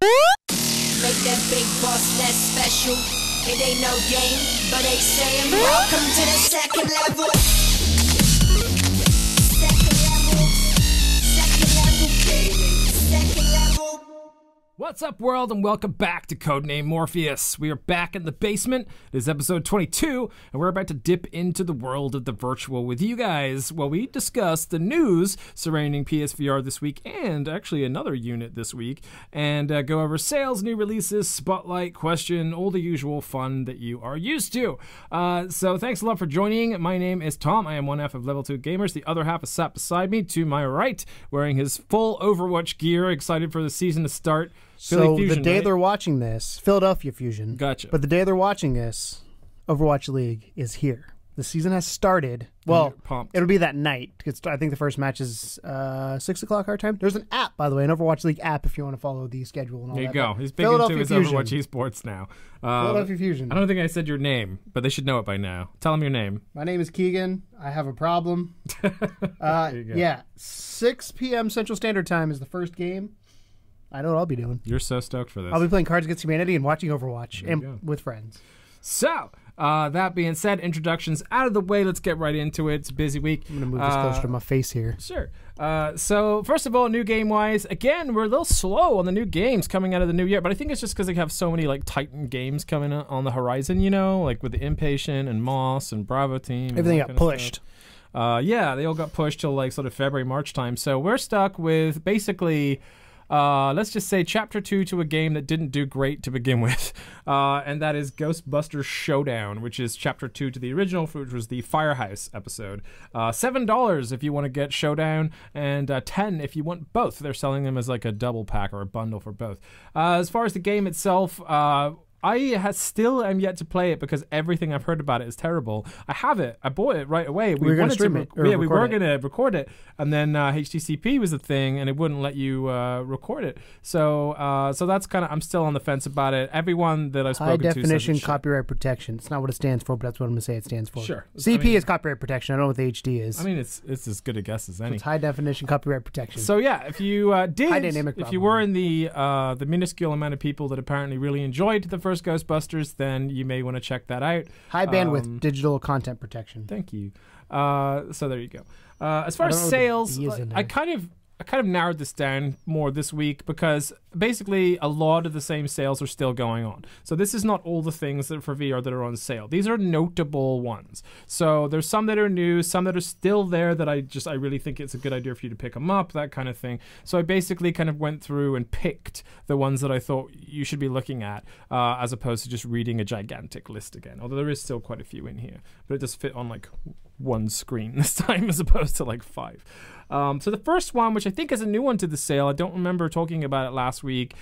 Make that big boss less special. It ain't no game, but they saying welcome to the second level. Second level gaming. Second level. What's up, world, and welcome back to Codename Morpheus. We are back in the basement. It is episode 22, and we're about to dip into the world of the virtual with you guys while we discuss the news surrounding PSVR this week, and actually another unit this week, and go over sales, new releases, spotlight, question, all the usual fun that you are used to. So thanks a lot for joining. My name is Tom. I am one half of Level 2 Gamers. The other half is sat beside me to my right, wearing his full Overwatch gear, excited for the season to start. So Fusion, the day right? they're watching this, Philadelphia Fusion. Gotcha. But the day they're watching this, Overwatch League is here. The season has started. Well, it'll be that night. I think the first match is 6 o'clock our time. There's an app, by the way, an Overwatch League app if you want to follow the schedule and all that. There you go. He's big into his Overwatch esports now. Philadelphia Fusion. I don't think I said your name, but they should know it by now. Tell them your name. My name is Keegan. I have a problem. There you go. Yeah, 6 p.m. Central Standard Time is the first game. I know what I'll be doing. You're so stoked for this. I'll be playing Cards Against Humanity and watching Overwatch and with friends. So, that being said, introductions out of the way. Let's get right into it. It's a busy week. I'm going to move this closer to my face here. Sure. So, first of all, new game-wise, again, we're a little slow on the new games coming out of the new year, but I think it's just because they have so many, like, Titan games coming on the horizon, you know, like with the Impatient and Moss and Bravo Team. Everything got pushed. Yeah, they all got pushed till, like, sort of February, March time. So, we're stuck with basically... let's just say Chapter 2 to a game that didn't do great to begin with, and that is Ghostbusters Showdown, which is Chapter 2 to the original, which was the Firehouse episode. $7 if you want to get Showdown, and $10 if you want both. They're selling them as like a double pack or a bundle for both. As far as the game itself, I still am yet to play it because everything I've heard about it is terrible. I have it. I bought it right away. We were going to stream it. We were going to record it, and then HTCP was a thing, and it wouldn't let you record it. So that's kind of. I'm still on the fence about it. Everyone that I've spoken to says High definition copyright protection. It's not what it stands for, but that's what I'm going to say it stands for. Sure. CP is copyright protection. I don't know what the HD is. I mean, it's as good a guess as any. It's high definition copyright protection. So yeah, if you if you were in the minuscule amount of people that apparently really enjoyed the first Ghostbusters, then you may want to check that out. High bandwidth digital content protection. Thank you. So there you go. As far as sales, I kind of narrowed this down more this week because basically a lot of the same sales are still going on. So this is not all the things that for VR that are on sale. These are notable ones. So there's some that are new, some that are still there that I really think it's a good idea for you to pick them up, that kind of thing. So I basically kind of went through and picked the ones that I thought you should be looking at as opposed to just reading a gigantic list again. Although there is still quite a few in here, but it does fit on like one screen this time as opposed to like 5. So the first one, which I think is a new one to the sale, I don't remember talking about it last week,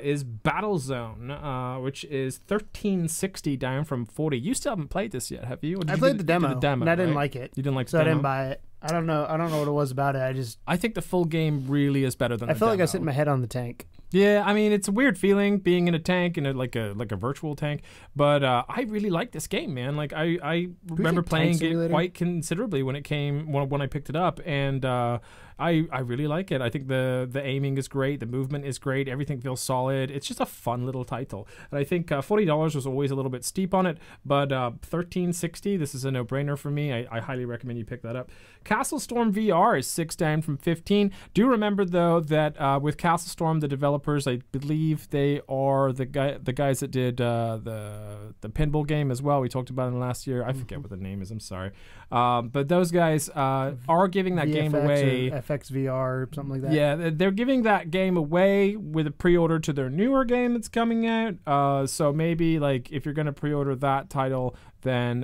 is Battlezone, which is $13.60 down from $40. You still haven't played this yet, have you? I played the demo, and I didn't right? like it. You didn't like the so demo? I didn't buy it. I don't know what it was about it. I think the full game really is better than the feel demo. like I was hitting my head on the tank. Yeah, I mean, it's a weird feeling being in a tank, in like a virtual tank, but I really like this game, man. Like I remember playing it quite considerably when I picked it up, and I really like it. I think the aiming is great, the movement is great, everything feels solid. It's just a fun little title, and I think $40 was always a little bit steep on it, but $13.60, this is a no-brainer for me. I highly recommend you pick that up. Castle Storm VR is $6 down from $15. Do remember though that with Castle Storm, the developers, I believe they are the guys that did the pinball game as well. We talked about it last year. I forget what the name is. I'm sorry, but those guys are giving that game away. FXVR, something like that. Yeah, they're giving that game away with a pre-order to their newer game that's coming out. So maybe like if you're going to pre-order that title, then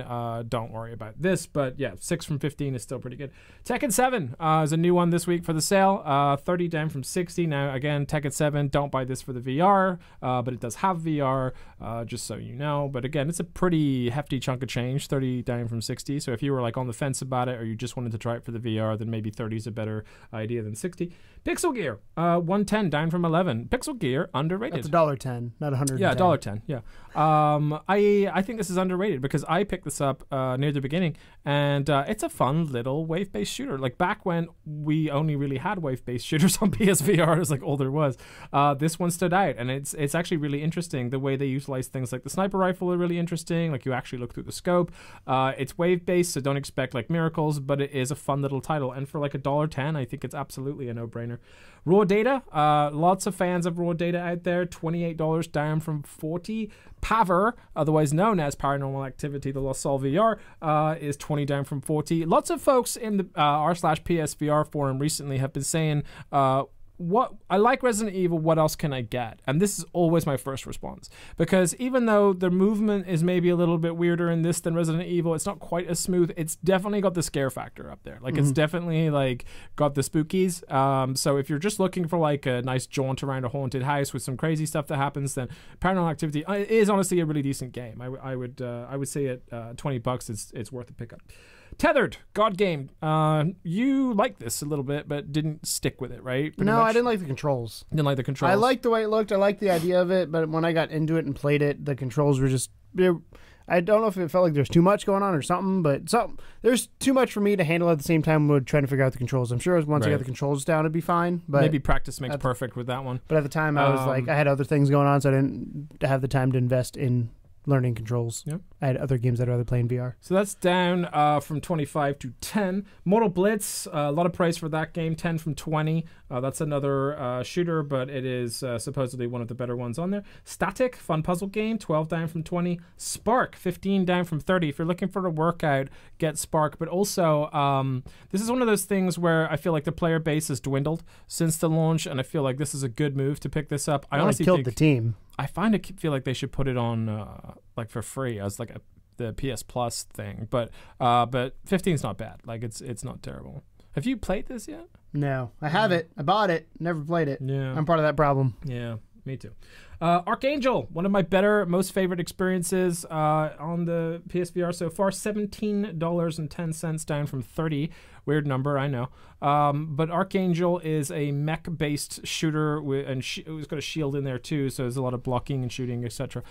don't worry about this. But yeah, 6 from 15 is still pretty good. Tekken 7 is a new one this week for the sale. 30 down from 60. Now again, Tekken 7, don't buy this for the VR, but it does have VR, just so you know. But again, it's a pretty hefty chunk of change, 30 down from 60. So if you were like on the fence about it, or you just wanted to try it for the VR, then maybe 30 is a better idea than 60. Pixel Gear, 110 down from 11. Pixel Gear, underrated. That's $1.10, not $110. Yeah, $1.10. Yeah. I think this is underrated because I picked this up near the beginning, And it's a fun little wave-based shooter. Like back when we only really had wave-based shooters on PSVR, it was like all there was. This one stood out, and it's actually really interesting. The way they utilize things like the sniper rifle are really interesting. Like you actually look through the scope. It's wave-based, so don't expect like miracles, but it is a fun little title. And for like $1.10, I think it's absolutely a no-brainer. Raw Data, lots of fans of Raw Data out there. $28 down from $40. Paver, otherwise known as Paranormal Activity: The Lost Soul VR, is 20 down from 40. Lots of folks in the r/PSVR forum recently have been saying, what I like Resident Evil, what else can I get? And this is always my first response, because even though the movement is maybe a little bit weirder in this than Resident Evil, it's not quite as smooth. It's definitely got the scare factor up there. Like it's definitely like got the spookies. So if you're just looking for like a nice jaunt around a haunted house with some crazy stuff that happens, then Paranormal Activity is honestly a really decent game. I would say at $20 it's worth a pickup. Tethered, God game. You liked this a little bit, but didn't stick with it, right? No, I didn't like the controls. Didn't like the controls. I liked the way it looked. I liked the idea of it, but when I got into it and played it, the controls were just... I don't know if it felt like there's too much going on or something, but there's too much for me to handle at the same time with trying to figure out the controls. I'm sure once I got the controls down, it'd be fine. But maybe practice makes perfect with that one. But at the time, I was like, I had other things going on, so I didn't have the time to invest in learning controls. Yep. I had other games I'd rather play in VR. So that's down from 25 to 10. Mortal Blitz, a lot of praise for that game, 10 from 20. That's another shooter, but it is supposedly one of the better ones on there. Static, fun puzzle game, 12 down from 20. Spark, 15 down from 30. If you're looking for a workout, get Spark. But also, this is one of those things where I feel like the player base has dwindled since the launch, and I feel like this is a good move to pick this up. I honestly killed the team. I feel like they should put it on like for free as like the PS Plus thing, but 15 is not bad. Like it's not terrible. Have you played this yet? No, I have it. I bought it. Never played it. Yeah, I'm part of that problem. Yeah, me too. Archangel, one of my most favorite experiences on the PSVR so far. $17.10 down from 30. Weird number, I know. But Archangel is a mech-based shooter, and it's got a shield in there too, so there's a lot of blocking and shooting, etc.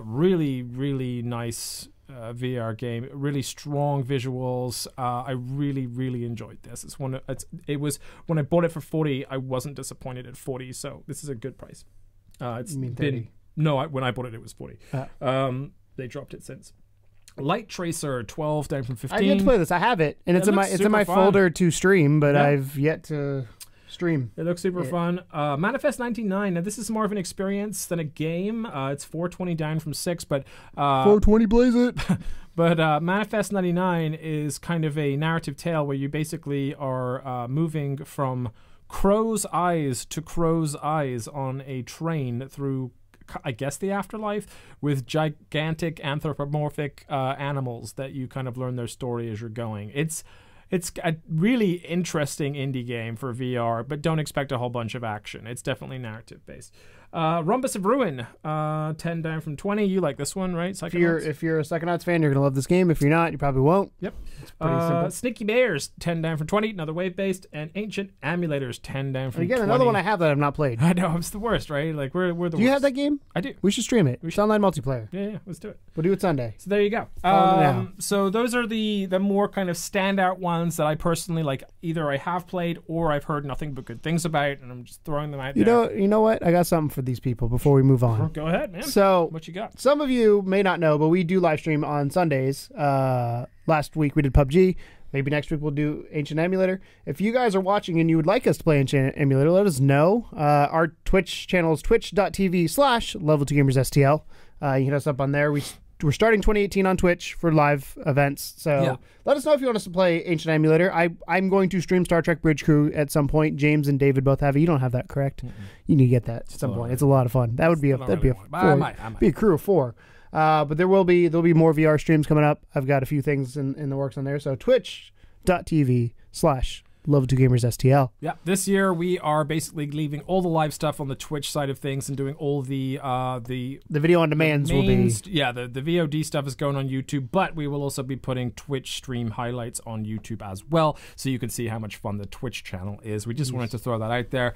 Really, really nice VR game. Really strong visuals. I really, really enjoyed this. It was when I bought it for $40. I wasn't disappointed at $40, so this is a good price. It's been 30? No, when I bought it, it was $40. They dropped it since. Light Tracer, 12 down from 15. I get to play this. I have it, and it's in my folder to stream, but I've yet to stream. It looks super fun. Manifest 99. Now this is more of an experience than a game. It's 420 down from 6, but 420 blaze it. But Manifest 99 is kind of a narrative tale where you basically are moving from crow's eyes to crow's eyes on a train through, I guess, the afterlife, with gigantic anthropomorphic animals that you kind of learn their story as you're going. It's a really interesting indie game for VR, but don't expect a whole bunch of action. It's definitely narrative based. Rhombus of Ruin, 10 down from 20. You like this one, right? If you're a Psychonauts fan, you're going to love this game. If you're not, you probably won't. Yep. It's pretty simple. Sneaky Bears, 10 down from 20. Another wave-based. And Ancient Amulators, 10 down from 20. Again, another one I have that I've not played. I know. It's the worst, right? Like, we're the worst. Do you have that game? I do. We should stream it. It's online multiplayer. Yeah, let's do it. We'll do it Sunday. So there you go. So those are the more kind of standout ones that I personally like. Either I have played or I've heard nothing but good things about, and I'm just throwing them out there. You know what? I got something for these people before we move on. Go ahead, man. So, what you got? Some of you may not know, but we do live stream on Sundays. Last week we did PUBG. Maybe next week we'll do Ancient Emulator. If you guys are watching and you would like us to play Ancient Emulator, let us know. Our Twitch channel is twitch.tv/Level2GamersSTL. You can hit us up on there. We're starting 2018 on Twitch for live events, so let us know if you want us to play Ancient Emulator. I'm going to stream Star Trek Bridge Crew at some point. James and David both have it. You don't have that, correct? You need to get that at some point. It's a lot of fun. That would be a crew of 4. But there'll be more VR streams coming up. I've got a few things in the works on there. So twitch.tv/Level2 Love 2 Gamers STL. Yeah, this year we are basically leaving all the live stuff on the Twitch side of things and doing all the video on demands will be. Yeah, the VOD stuff is going on YouTube, but we will also be putting Twitch stream highlights on YouTube as well, so you can see how much fun the Twitch channel is. We just wanted to throw that out there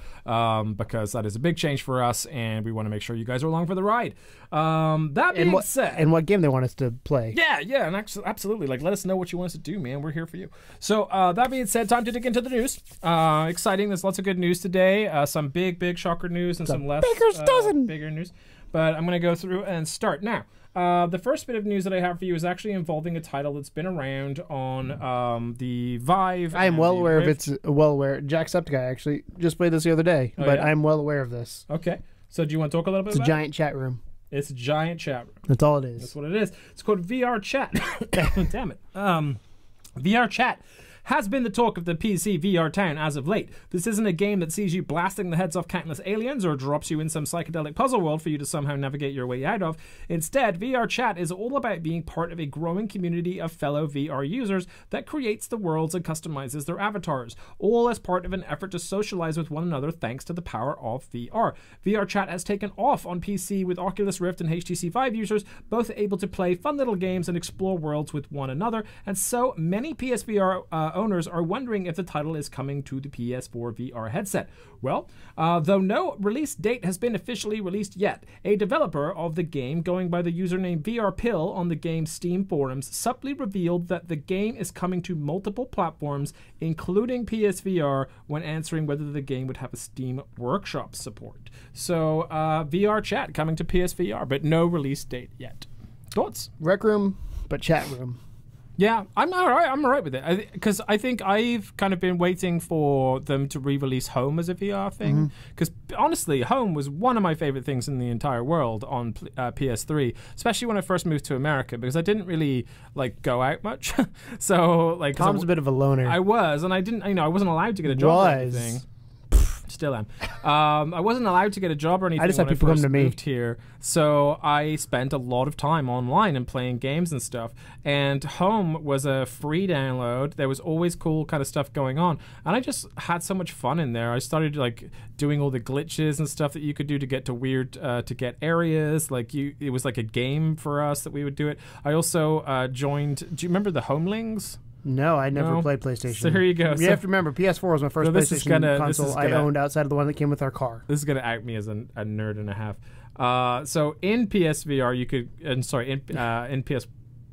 because that is a big change for us, and we want to make sure you guys are along for the ride. That being said, and what game they want us to play? Yeah, and absolutely, like, let us know what you want us to do, man. We're here for you. So that being said, time to dig into the news. Exciting. There's lots of good news today. Some big shocker news and some less bigger news. But I'm going to go through and start now. The first bit of news that I have for you is actually involving a title that's been around on the Vive. I am well aware of its Jacksepticeye actually just played this the other day, but I'm well aware of this. Okay. So do you want to talk a little bit about it? It's a giant chat room. It's a giant chat room. That's all it is. That's what it is. It's called VRchat. Damn it. VRchat has been the talk of the PC VR town as of late. This isn't a game that sees you blasting the heads off countless aliens or drops you in some psychedelic puzzle world for you to somehow navigate your way out of. Instead, VRchat is all about being part of a growing community of fellow VR users that creates the worlds and customizes their avatars, all as part of an effort to socialize with one another thanks to the power of VR. VRchat has taken off on PC with Oculus Rift and HTC Vive users, both able to play fun little games and explore worlds with one another, and so many PSVR owners are wondering if the title is coming to the PS4 VR headset. Well, though no release date has been officially released yet, a developer of the game going by the username VRPill on the game's Steam forums subtly revealed that the game is coming to multiple platforms, including PSVR, when answering whether the game would have a Steam Workshop support. So, VRchat coming to PSVR, but no release date yet. Thoughts? Rec room, but chat room. Yeah, I'm all right with it. Because I think I've kind of been waiting for them to re-release Home as a VR thing. Because honestly, Home was one of my favorite things in the entire world on PS3, especially when I first moved to America, because I didn't really like go out much. So like, Tom's a bit of a loner. I was, and I didn't. I wasn't allowed to get a job or anything. Still am. I wasn't allowed to get a job or anything when I first moved here, so I spent a lot of time online and playing games and stuff. And Home was a free download. There was always cool kind of stuff going on, and I just had so much fun in there. I started like doing all the glitches and stuff that you could do to get to weird to get areas. Like it was like a game for us that we would do it. I also joined. Do you remember the Homelings? No, I never played PlayStation. So here you go. You have to remember, PS4 was my first PlayStation console I owned outside of the one that came with our car. This is going to out me as a nerd and a half. So in PSVR, you could, in PS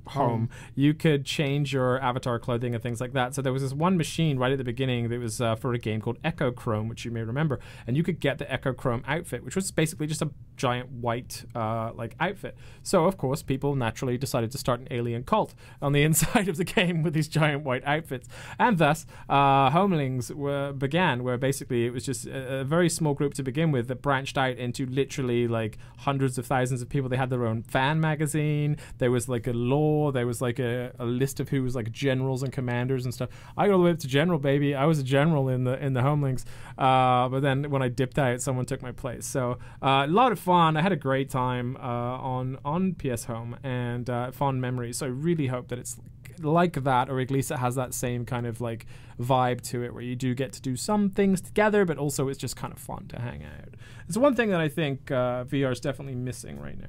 Home, you could change your avatar clothing and things like that. So there was this one machine right at the beginning that was for a game called Echo Chrome, which you may remember, and you could get the Echo Chrome outfit, which was basically just a giant white like outfit. So of course people naturally decided to start an alien cult on the inside of the game with these giant white outfits, and thus Homelings began, where basically it was just a very small group to begin with that branched out into literally like hundreds of thousands of people. They had their own fan magazine. There was like a lore. There was like a list of who was like generals and commanders and stuff. I got all the way up to general, baby. I was a general in the Homelings. But then when I dipped out, someone took my place. So a lot of fun. I had a great time on PS Home, and fond memories. So I really hope that it's like that, or at least it has that same kind of like vibe to it, where you do get to do some things together, but also it's just kind of fun to hang out. It's one thing that I think VR is definitely missing right now.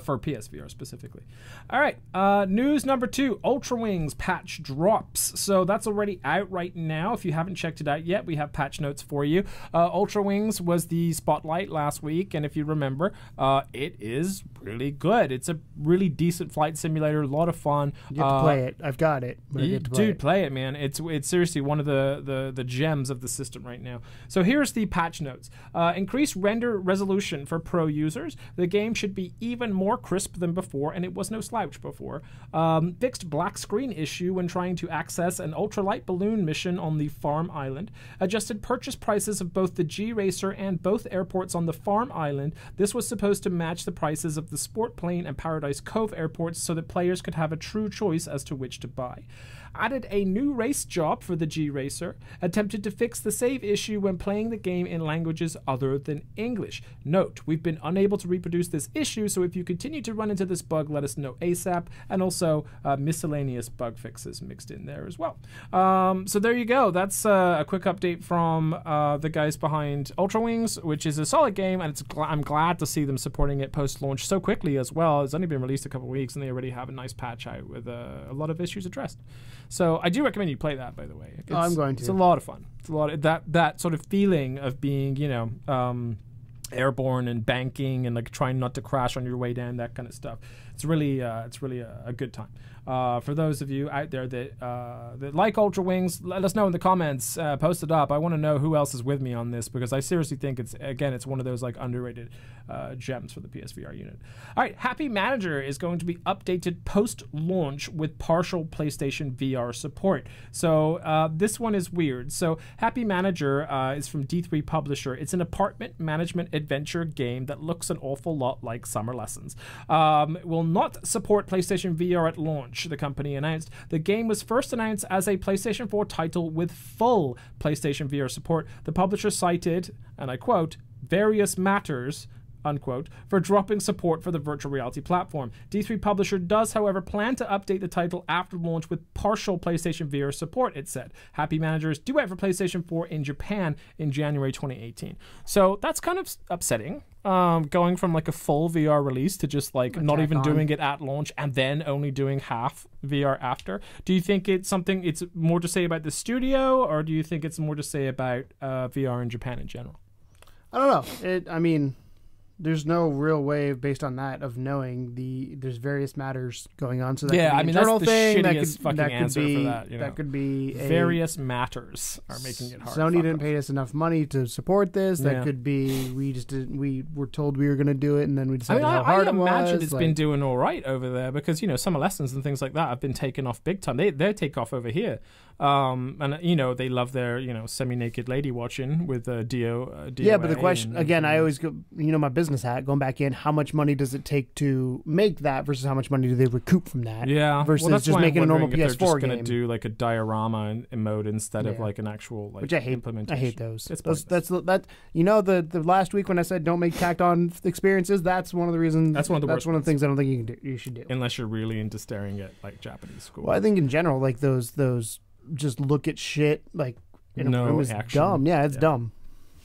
For PSVR specifically. All right, news number 2, Ultra Wings patch drops. So that's already out right now. If you haven't checked it out yet, we have patch notes for you. Ultra Wings was the spotlight last week, and if you remember, it is really good. It's a really decent flight simulator, a lot of fun. You get to play it. I've got it. Dude, play it, man. It's seriously one of the gems of the system right now. So here's the patch notes. Increased render resolution for pro users. The game should be even more crisp than before, and it was no slouch before. Fixed black screen issue when trying to access an ultralight balloon mission on the Farm Island. Adjusted purchase prices of both the G-Racer and both airports on the Farm Island. This was supposed to match the prices of the Sport Plane and Paradise Cove airports so that players could have a true choice as to which to buy. added a new race job for the G Racer, attempted to fix the save issue when playing the game in languages other than English. Note, we've been unable to reproduce this issue, so if you continue to run into this bug, let us know ASAP, and also miscellaneous bug fixes mixed in there as well. So there you go. That's a quick update from the guys behind Ultra Wings, which is a solid game, and I'm glad to see them supporting it post-launch so quickly as well. It's only been released a couple of weeks, and they already have a nice patch out with a lot of issues addressed. So I do recommend you play that, by the way. I'm going to. It's a lot of fun. It's a lot of that sort of feeling of being, airborne and banking and like trying not to crash on your way down, that kind of stuff. It's really a good time. For those of you out there that like Ultra Wings, let us know in the comments. Post it up. I want to know who else is with me on this, because I seriously think it's one of those like underrated gems for the PSVR unit. All right, Happy Manager is going to be updated post-launch with partial PlayStation VR support. So this one is weird. So Happy Manager is from D3 Publisher. It's an apartment management adventure game that looks an awful lot like Summer Lessons. It will not support PlayStation VR at launch, the company announced. The game was first announced as a PlayStation 4 title with full PlayStation VR support. The publisher cited, and I quote, various matters, unquote, for dropping support for the virtual reality platform. D3 Publisher does, however, plan to update the title after launch with partial PlayStation VR support, it said. Happy Manager is due out for PlayStation 4 in Japan in January 2018. So that's kind of upsetting. Going from like a full VR release to just like not even doing it at launch and then only doing half VR after. Do you think it's more to say about the studio, or do you think it's more to say about VR in Japan in general? I don't know. There's no real way based on that of knowing there's various matters going on. So that could be an internal that's the thing. shittiest fucking answer for that. That could be various matters are making it hard. Sony didn't pay us enough money to support this. That could be we were told we were going to do it, and then we decided how hard it was. I imagine it's been doing all right over there, because Summer Lessons and things like that have been taken off big time. They take off over here. And they love their semi-naked lady watching with DO. Yeah, but the question again, I always go, my business hat going back in. How much money does it take to make that versus how much money do they recoup from that? Yeah, versus just making a normal PS4 game. They're just going to do like a diorama mode instead of like an actual which I hate. Implementation. I hate those. That's the last week when I said don't make tacked on experiences. That's one of the reasons. That's one of the worst. One of the things I don't think you should do unless you're really into staring at like Japanese school. Well, I think in general, like those just look at shit like in a room is dumb. Yeah, it's dumb.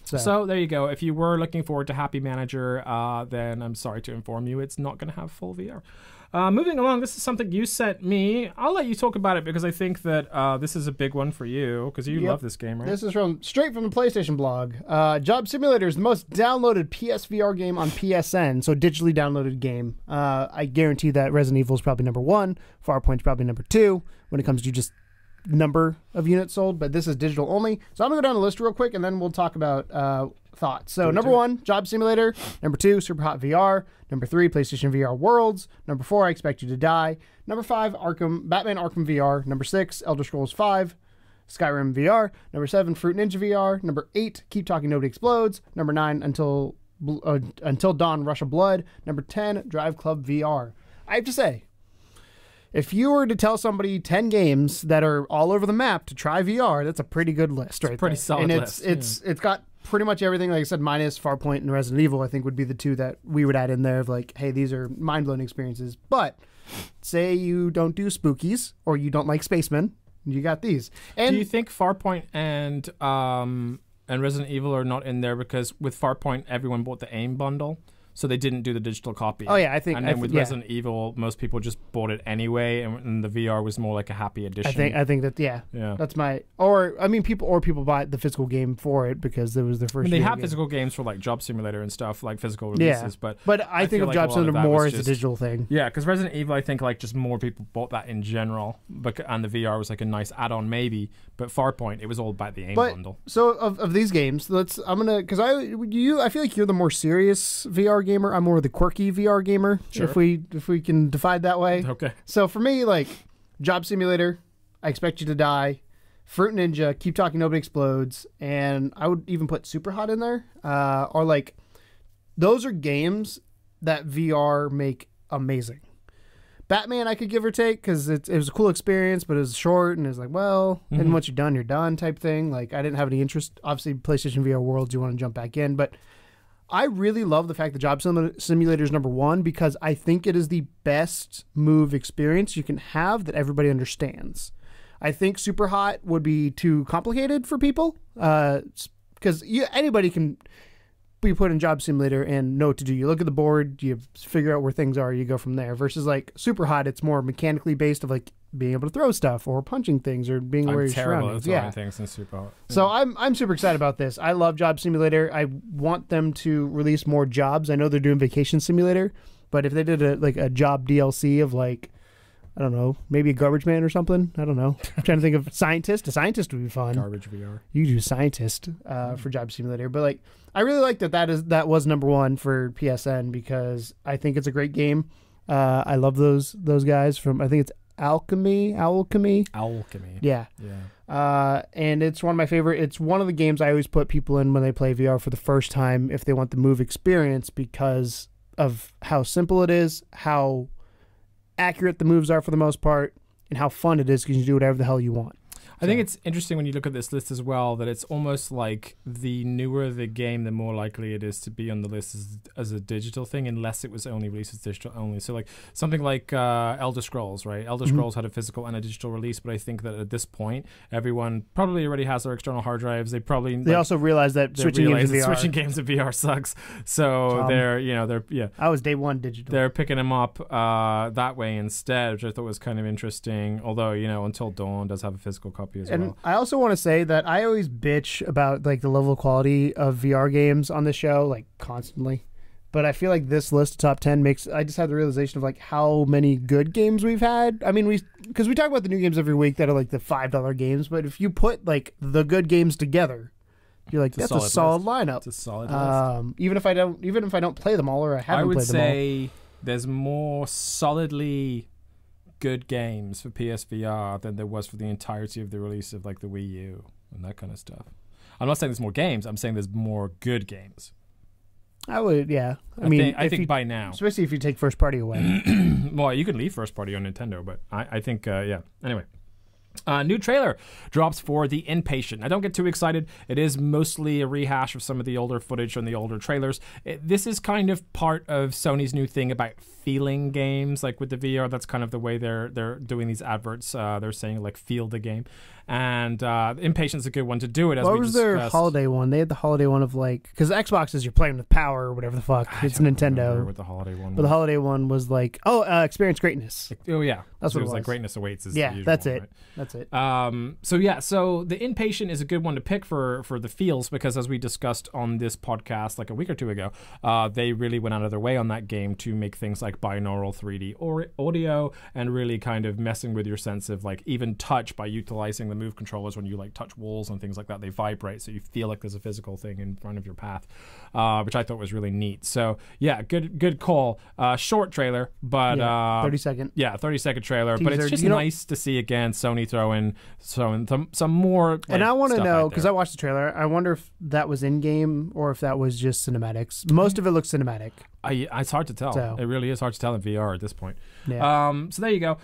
So there you go. If you were looking forward to Happy Manager, then I'm sorry to inform you it's not going to have full VR. Moving along, this is something you sent me. I'll let you talk about it because I think that this is a big one for you because you love this game, right? This is straight from the PlayStation blog. Job Simulator is the most downloaded PSVR game on PSN, so digitally downloaded game. I guarantee that Resident Evil is probably number 1. Farpoint's probably number 2 when it comes to just number of units sold, but this is digital only. So I'm gonna go down the list real quick and then we'll talk about thoughts. So number 1, Job Simulator. Number 2, Super Hot VR. Number 3, PlayStation VR Worlds. Number 4, I Expect You to Die. Number 5, Batman Arkham VR. Number 6, Elder Scrolls 5, Skyrim VR. Number 7, Fruit Ninja VR. Number 8, Keep Talking Nobody Explodes. Number 9, Until Dawn Rush of Blood. Number 10, Drive Club VR. I have to say, if you were to tell somebody 10 games that are all over the map to try VR, that's a pretty good list, right? Pretty solid list. It's got pretty much everything. Like I said, minus Farpoint and Resident Evil, I think would be the 2 that we would add in there of like, hey, these are mind-blowing experiences. But say you don't do spookies or you don't like spacemen, you got these. And do you think Farpoint and Resident Evil are not in there because with Farpoint everyone bought the AIM bundle? So they didn't do the digital copy. Oh yeah, I think. And then with Resident Evil, most people just bought it anyway, and the VR was more like a happy addition. I think that that's my. Or I mean, people buy the physical game for it because it was their first. They have physical games for like Job Simulator and stuff, like physical releases. But I think of Job Simulator more as a digital thing. Yeah, because Resident Evil, I think like just more people bought that in general, and the VR was like a nice add-on maybe. But Farpoint, it was all about the AIM bundle. So of these games, I feel like you're the more serious VR gamer. I'm more the quirky VR gamer. Sure. If we can divide that way. Okay. So for me, like Job Simulator, I Expect You to Die, Fruit Ninja, Keep Talking Nobody Explodes, and I would even put Super Hot in there. Or like those are games that VR make amazing. Batman I could give or take because it was a cool experience, but it was short and it was like, well, and once you're done type thing. Like I didn't have any interest. Obviously, PlayStation VR Worlds, you want to jump back in, but I really love the fact that Job Simulator is #1 because I think it is the best move experience you can have that everybody understands. I think Super Hot would be too complicated for people because anybody can be put in Job Simulator and know what to do. You look at the board, you figure out where things are, you go from there. Versus like Super Hot, it's more mechanically based of like being able to throw stuff or punching things or being aware of your surroundings. Yeah, things in Super Hot. So I'm super excited about this. I love Job Simulator. I want them to release more jobs. I know they're doing Vacation Simulator, but if they did a job DLC of like, I don't know, maybe a garbage man or something. I don't know. I'm trying to think of scientist. A scientist would be fun. Garbage VR. You do scientist for Job Simulator, but like I really like that was #1 for PSN because I think it's a great game. I love those guys from I think it's Alchemy. Yeah. And it's one of my favorite. It's one of the games I always put people in when they play VR for the first time if they want the move experience because of how simple it is, how accurate the moves are for the most part, and how fun it is because you do whatever the hell you want. I think it's interesting when you look at this list as well that it's almost like the newer the game, the more likely it is to be on the list as a digital thing, unless it was only released as digital only. So like something like Elder Scrolls, right? Elder Scrolls had a physical and a digital release, but I think that at this point, everyone probably already has their external hard drives. They also realize that switching games to VR sucks. So they're I was day one digital. They're picking them up that way instead, which I thought was kind of interesting. Although Until Dawn does have a physical copy as well. I also want to say that I always bitch about like the level of quality of VR games on this show, like constantly. But I feel like this list of top 10 I just had the realization of like how many good games we've had. I mean, because we talk about the new games every week that are like the $5 games, but if you put like the good games together, you're like, that's a solid lineup. It's a solid list. Even if I don't play them all or I haven't played them all. I would say there's more solidly good games for PSVR than there was for the entirety of the release of like the Wii U and that kind of stuff. I'm not saying there's more games. I'm saying there's more good games. I would, yeah. I think by now, especially if you take first party away. Well, you could leave first party on Nintendo, but I think, yeah. Anyway. New trailer drops for The Inpatient. Now, don't get too excited. It is mostly a rehash of some of the older footage from the older trailers. This is kind of part of Sony's new thing about feeling games. Like with the VR, that's kind of the way they're doing these adverts. They're saying like feel the game. And Inpatient's a good one to do it. As what was their holiday one? They had the holiday one of like, because Xbox is you're playing with power or whatever the fuck. It's Nintendo. What the holiday one was. But the holiday one was like, experience greatness. Oh yeah, that's what it was. Like greatness awaits. Is yeah, the usual that's one, it. Right? That's it. So The Inpatient is a good one to pick for the feels because as we discussed on this podcast like a week or two ago, they really went out of their way on that game to make things like binaural 3D audio and really kind of messing with your sense of like even touch by utilizing the Move controllers when you like touch walls and things like that. They vibrate so you feel like there's a physical thing in front of your path, which I thought was really neat. So yeah, good call. Short trailer, but 30-second. Yeah, 30-second trailer. Teaser. But it's just nice to see again Sony throwing some more. Like, and I want to know because I watched the trailer. I wonder if that was in game or if that was just cinematics. Most of it looks cinematic. It's hard to tell. So. It really is hard to tell in VR at this point. Yeah. So there you go.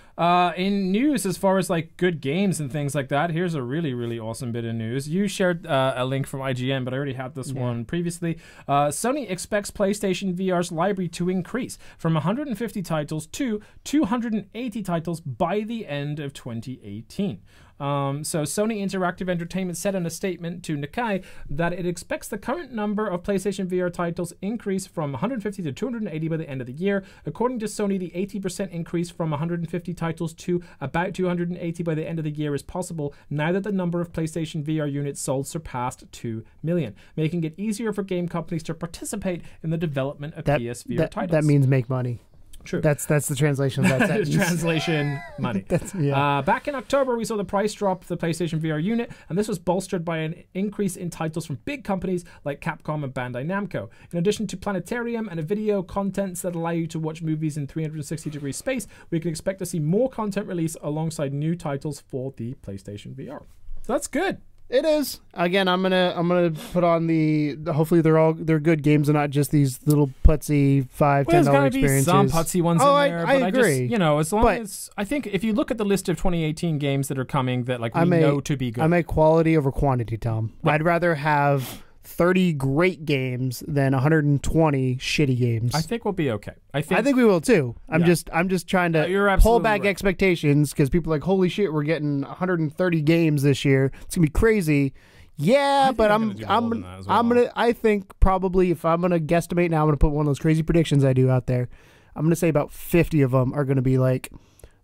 In news, as far as like good games and things like that, here's a really, really awesome bit of news. You shared a link from IGN, but I already had this one previously. Sony expects PlayStation VR's library to increase from 150 titles to 280 titles by the end of 2018. So Sony Interactive Entertainment said in a statement to Nikkei that it expects the current number of PlayStation VR titles increase from 150 to 280 by the end of the year. According to Sony, the 80% increase from 150 titles to about 280 by the end of the year is possible now that the number of PlayStation VR units sold surpassed 2 million, making it easier for game companies to participate in the development of PSVR titles. That means make money. True. That's the translation of that sentence. Translation money. Back in October, we saw the price drop for the PlayStation VR unit, and this was bolstered by an increase in titles from big companies like Capcom and Bandai Namco. In addition to Planetarium and video contents that allow you to watch movies in 360-degree space, we can expect to see more content release alongside new titles for the PlayStation VR. So that's good. It is. Again, I'm gonna put on the. Hopefully, they're good games and not just these little putsy $5-10 there's gotta experiences. Be some putsy ones in there. I but agree. I just, as long as I think if you look at the list of 2018 games that are coming that we know to be good, I'm a quality over quantity, Tom. Yeah. I'd rather have 30 great games than 120 shitty games. I think we'll be okay. I think we will too. I'm just trying to pull back expectations because people are like, holy shit, we're getting 130 games this year. It's gonna be crazy. Yeah, but I think probably if I'm gonna guesstimate now, I'm gonna put one of those crazy predictions I do out there. I'm gonna say about 50 of them are gonna be like,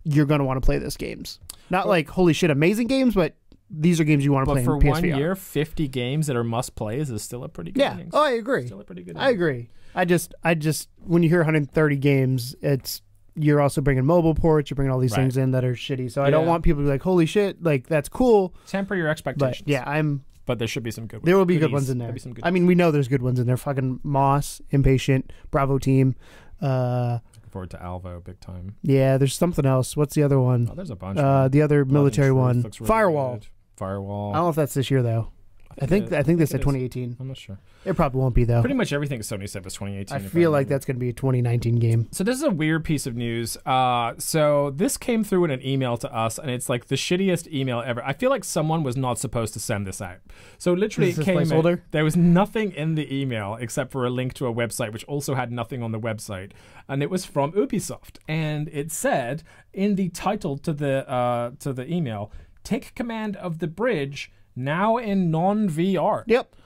you're gonna want to play this games. Not like holy shit, amazing games, but these are games you want to play in PSVR. But for 1 year, 50 games that are must-plays is still a pretty good innings. Oh, I agree. Still a pretty good I agree. I just when you hear 130 games, you're also bringing mobile ports, you're bringing all these things in that are shitty. So I don't want people to be like, holy shit, like that's cool. Temper your expectations. But but there should be some good ones. There will be good ones in there. I mean, we know there's good ones in there. Fucking Moss, Impatient, Bravo Team. Looking forward to Alvo, big time. Yeah, there's something else. What's the other one? Oh, there's a bunch. The other military one. Really Firewall. Good. Firewall. I don't know if that's this year though. I think they said 2018. I'm not sure. It probably won't be though. Pretty much everything Sony said was 2018. I feel like that's going to be a 2019 game. So this is a weird piece of news. So this came through in an email to us, and it's like the shittiest email ever. I feel like someone was not supposed to send this out. So literally, it came in. There was nothing in the email except for a link to a website, which also had nothing on the website, and it was from Ubisoft, and it said in the title to the email, "Take command of the bridge." Now in non-VR. Yep.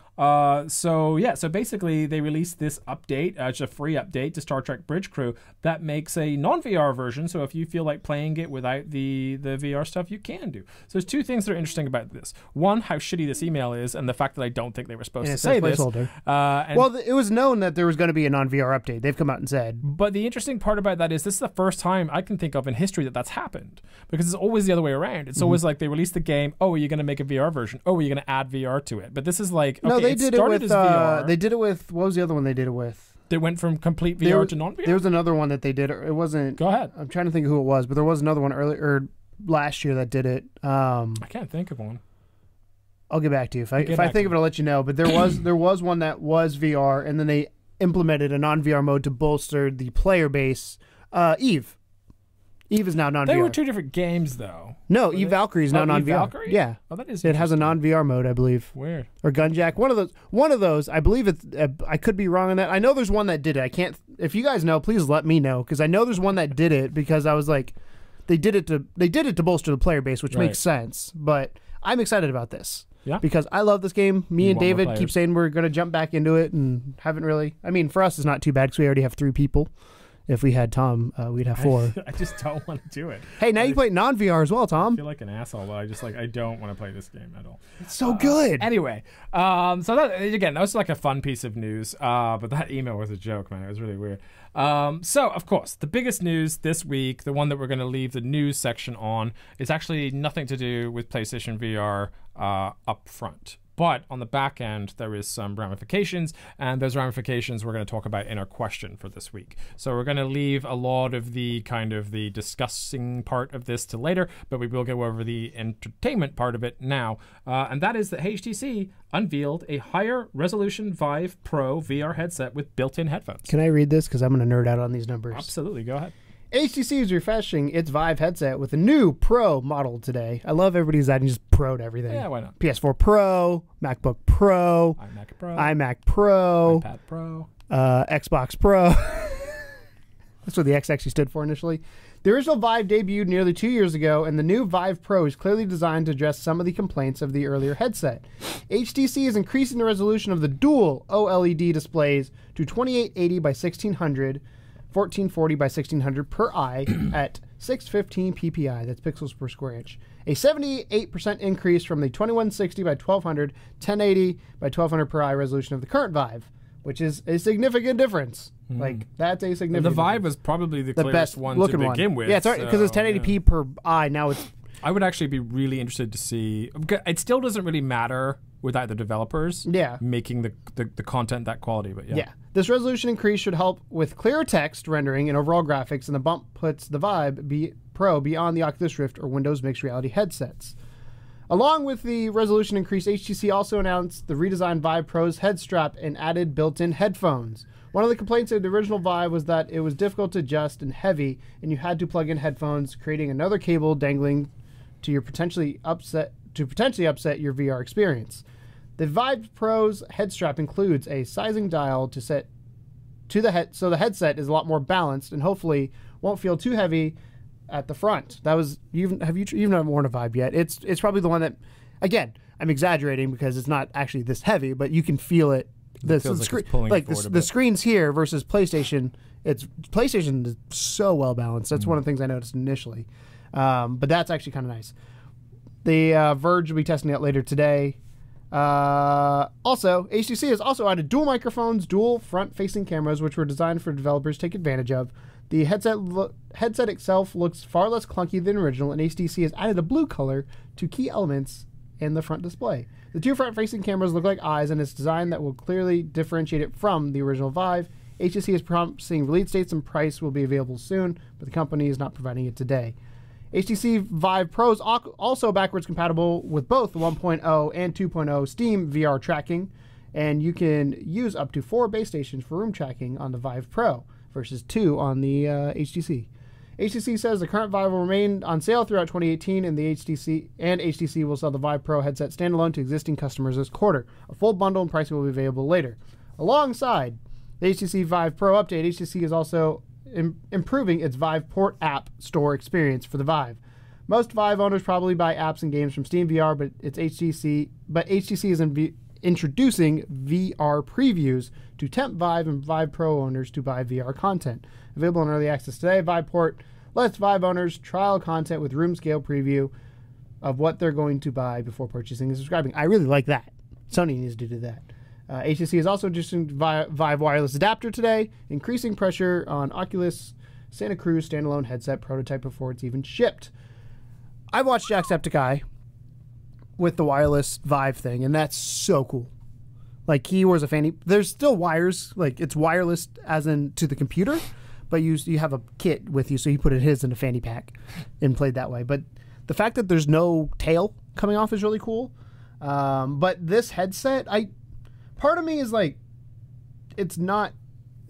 So basically they released this update, it's a free update to Star Trek Bridge Crew that makes a non-VR version. So if you feel like playing it without the VR stuff, you can do. So there's two things that are interesting about this. One, how shitty this email is, and the fact that I don't think they were supposed to say this. Well, it was known that there was going to be a non-VR update. They've come out and said. But the interesting part about that is this is the first time I can think of in history that that's happened, because it's always the other way around. It's always like they release the game. Oh, are you going to make a VR version? Oh, are you going to add VR to it? But this is like okay, they did it with VR. They did it with what was the other one they did it with? They went from complete VR to non-VR? There was another one that they did. It wasn't... Go ahead. I'm trying to think of who it was, but there was another one earlier last year that did it. I can't think of one. I'll get back to you. If I think of it, I'll let you know. But there was one that was VR, and then they implemented a non-VR mode to bolster the player base. Eve. Eve is now non-VR. They were two different games, though. No, Eve Valkyrie is now non-VR. Valkyrie? Yeah. Oh, that is. It has a non-VR mode, I believe. Weird. Or Gunjack. One of those. I believe it's. I could be wrong on that. I know there's one that did it. I can't. If you guys know, please let me know, because I know there's one that did it, because I was like, they did it to bolster the player base, which makes sense. But I'm excited about this. Yeah. Because I love this game. Me and David keep saying we're going to jump back into it, and haven't really. I mean, for us, it's not too bad because we already have 3 people. If we had Tom, we'd have 4. I just don't want to do it. Hey, now you play non-VR as well, Tom. I feel like an asshole, but I don't want to play this game at all. It's so good. Anyway, so that was like a fun piece of news, but that email was a joke, man. It was really weird. So, of course, the biggest news this week, the one that we're going to leave the news section on, is actually nothing to do with PlayStation VR up front. But on the back end, there is some ramifications, and those ramifications we're going to talk about in our question for this week. So we're going to leave a lot of the kind of the discussing part of this to later, but we will go over the entertainment part of it now. And that is that HTC unveiled a higher resolution Vive Pro VR headset with built-in headphones. Can I read this? Because I'm going to nerd out on these numbers. Absolutely. Go ahead. HTC is refreshing its Vive headset with a new Pro model today. I love everybody's adding just Pro to everything. Yeah, why not? PS4 Pro, MacBook Pro, iMac Pro, iPad Pro, Xbox Pro. That's what the X actually stood for initially. The original Vive debuted nearly 2 years ago, and the new Vive Pro is clearly designed to address some of the complaints of the earlier headset. HTC is increasing the resolution of the dual OLED displays to 2880 by 1600, 1440 by 1600 per eye at 615 ppi, that's pixels per square inch. A 78% increase from the 2160 by 1200, 1080 by 1200 per eye resolution of the current Vive, which is a significant difference. Like, that's a significant The Vive was probably the best one to begin with. Yeah, because it's 1080p per eye. Now it's... I would actually be really interested to see... It still doesn't really matter without the developers making the content that quality, but yeah. This resolution increase should help with clearer text rendering and overall graphics, and the bump puts the Vive Pro beyond the Oculus Rift or Windows mixed reality headsets. Along with the resolution increase, HTC also announced the redesigned Vive Pro's head strap and added built-in headphones. One of the complaints of the original Vive was that it was difficult to adjust and heavy, and you had to plug in headphones, creating another cable dangling to potentially upset your VR experience. The Vive Pro's head strap includes a sizing dial to set to the head, so the headset is a lot more balanced and hopefully won't feel too heavy at the front. That was you've not worn a Vive yet. It's probably the one that, again, I'm exaggerating because it's not actually this heavy, but you can feel it. The screens here versus PlayStation. PlayStation is so well balanced. That's one of the things I noticed initially, but that's actually kind of nice. The Verge will be testing it later today. Also, HTC has also added dual microphones, dual front-facing cameras, which were designed for developers to take advantage of. The headset itself looks far less clunky than original, and HTC has added a blue color to key elements in the front display. The two front-facing cameras look like eyes, and it's design that will clearly differentiate it from the original Vive. HTC is promising release dates and price will be available soon, but the company is not providing it today. HTC Vive Pro is also backwards compatible with both 1.0 and 2.0 Steam VR tracking, and you can use up to 4 base stations for room tracking on the Vive Pro versus 2 on the HTC. HTC says the current Vive will remain on sale throughout 2018, and HTC will sell the Vive Pro headset standalone to existing customers this quarter. A full bundle and pricing will be available later. Alongside the HTC Vive Pro update, HTC is also improving its Vive Port app store experience for the Vive. Most Vive owners probably buy apps and games from Steam VR, but HTC is introducing VR previews to tempt Vive and Vive Pro owners to buy VR content. Available in early access today, Viveport lets Vive owners trial content with room scale preview of what they're going to buy before purchasing and subscribing. I really like that. Sony needs to do that. HTC is also introducing Vive wireless adapter today, increasing pressure on Oculus Santa Cruz standalone headset prototype before it's even shipped. I watched Jacksepticeye with the wireless Vive thing, and that's so cool. Like, he wears a fanny. There's still wires, like it's wireless as in to the computer, but you have a kit with you, so he put his in a fanny pack and played that way. But the fact that there's no tail coming off is really cool. But this headset, part of me is like, it's not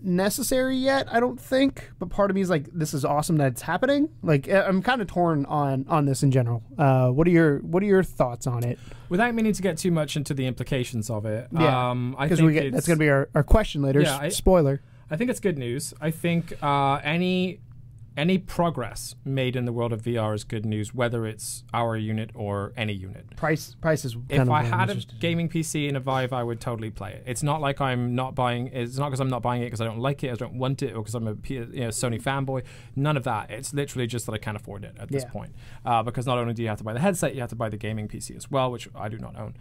necessary yet, I don't think. But part of me is like, this is awesome that it's happening. Like, I'm kind of torn on this in general. What are your thoughts on it? Without meaning to get too much into the implications of it, yeah, because that's going to be our question later. Yeah, spoiler. I think it's good news. I think any progress made in the world of VR is good news, whether it's our unit or any unit. Price is kind if of I had a gaming PC and a Vive, I would totally play it. It's not like I'm not buying. It's not because I'm not buying it because I don't like it, I don't want it, or because I'm a Sony fanboy. None of that. It's literally just that I can't afford it at this point. Because not only do you have to buy the headset, you have to buy the gaming PC as well, which I do not own.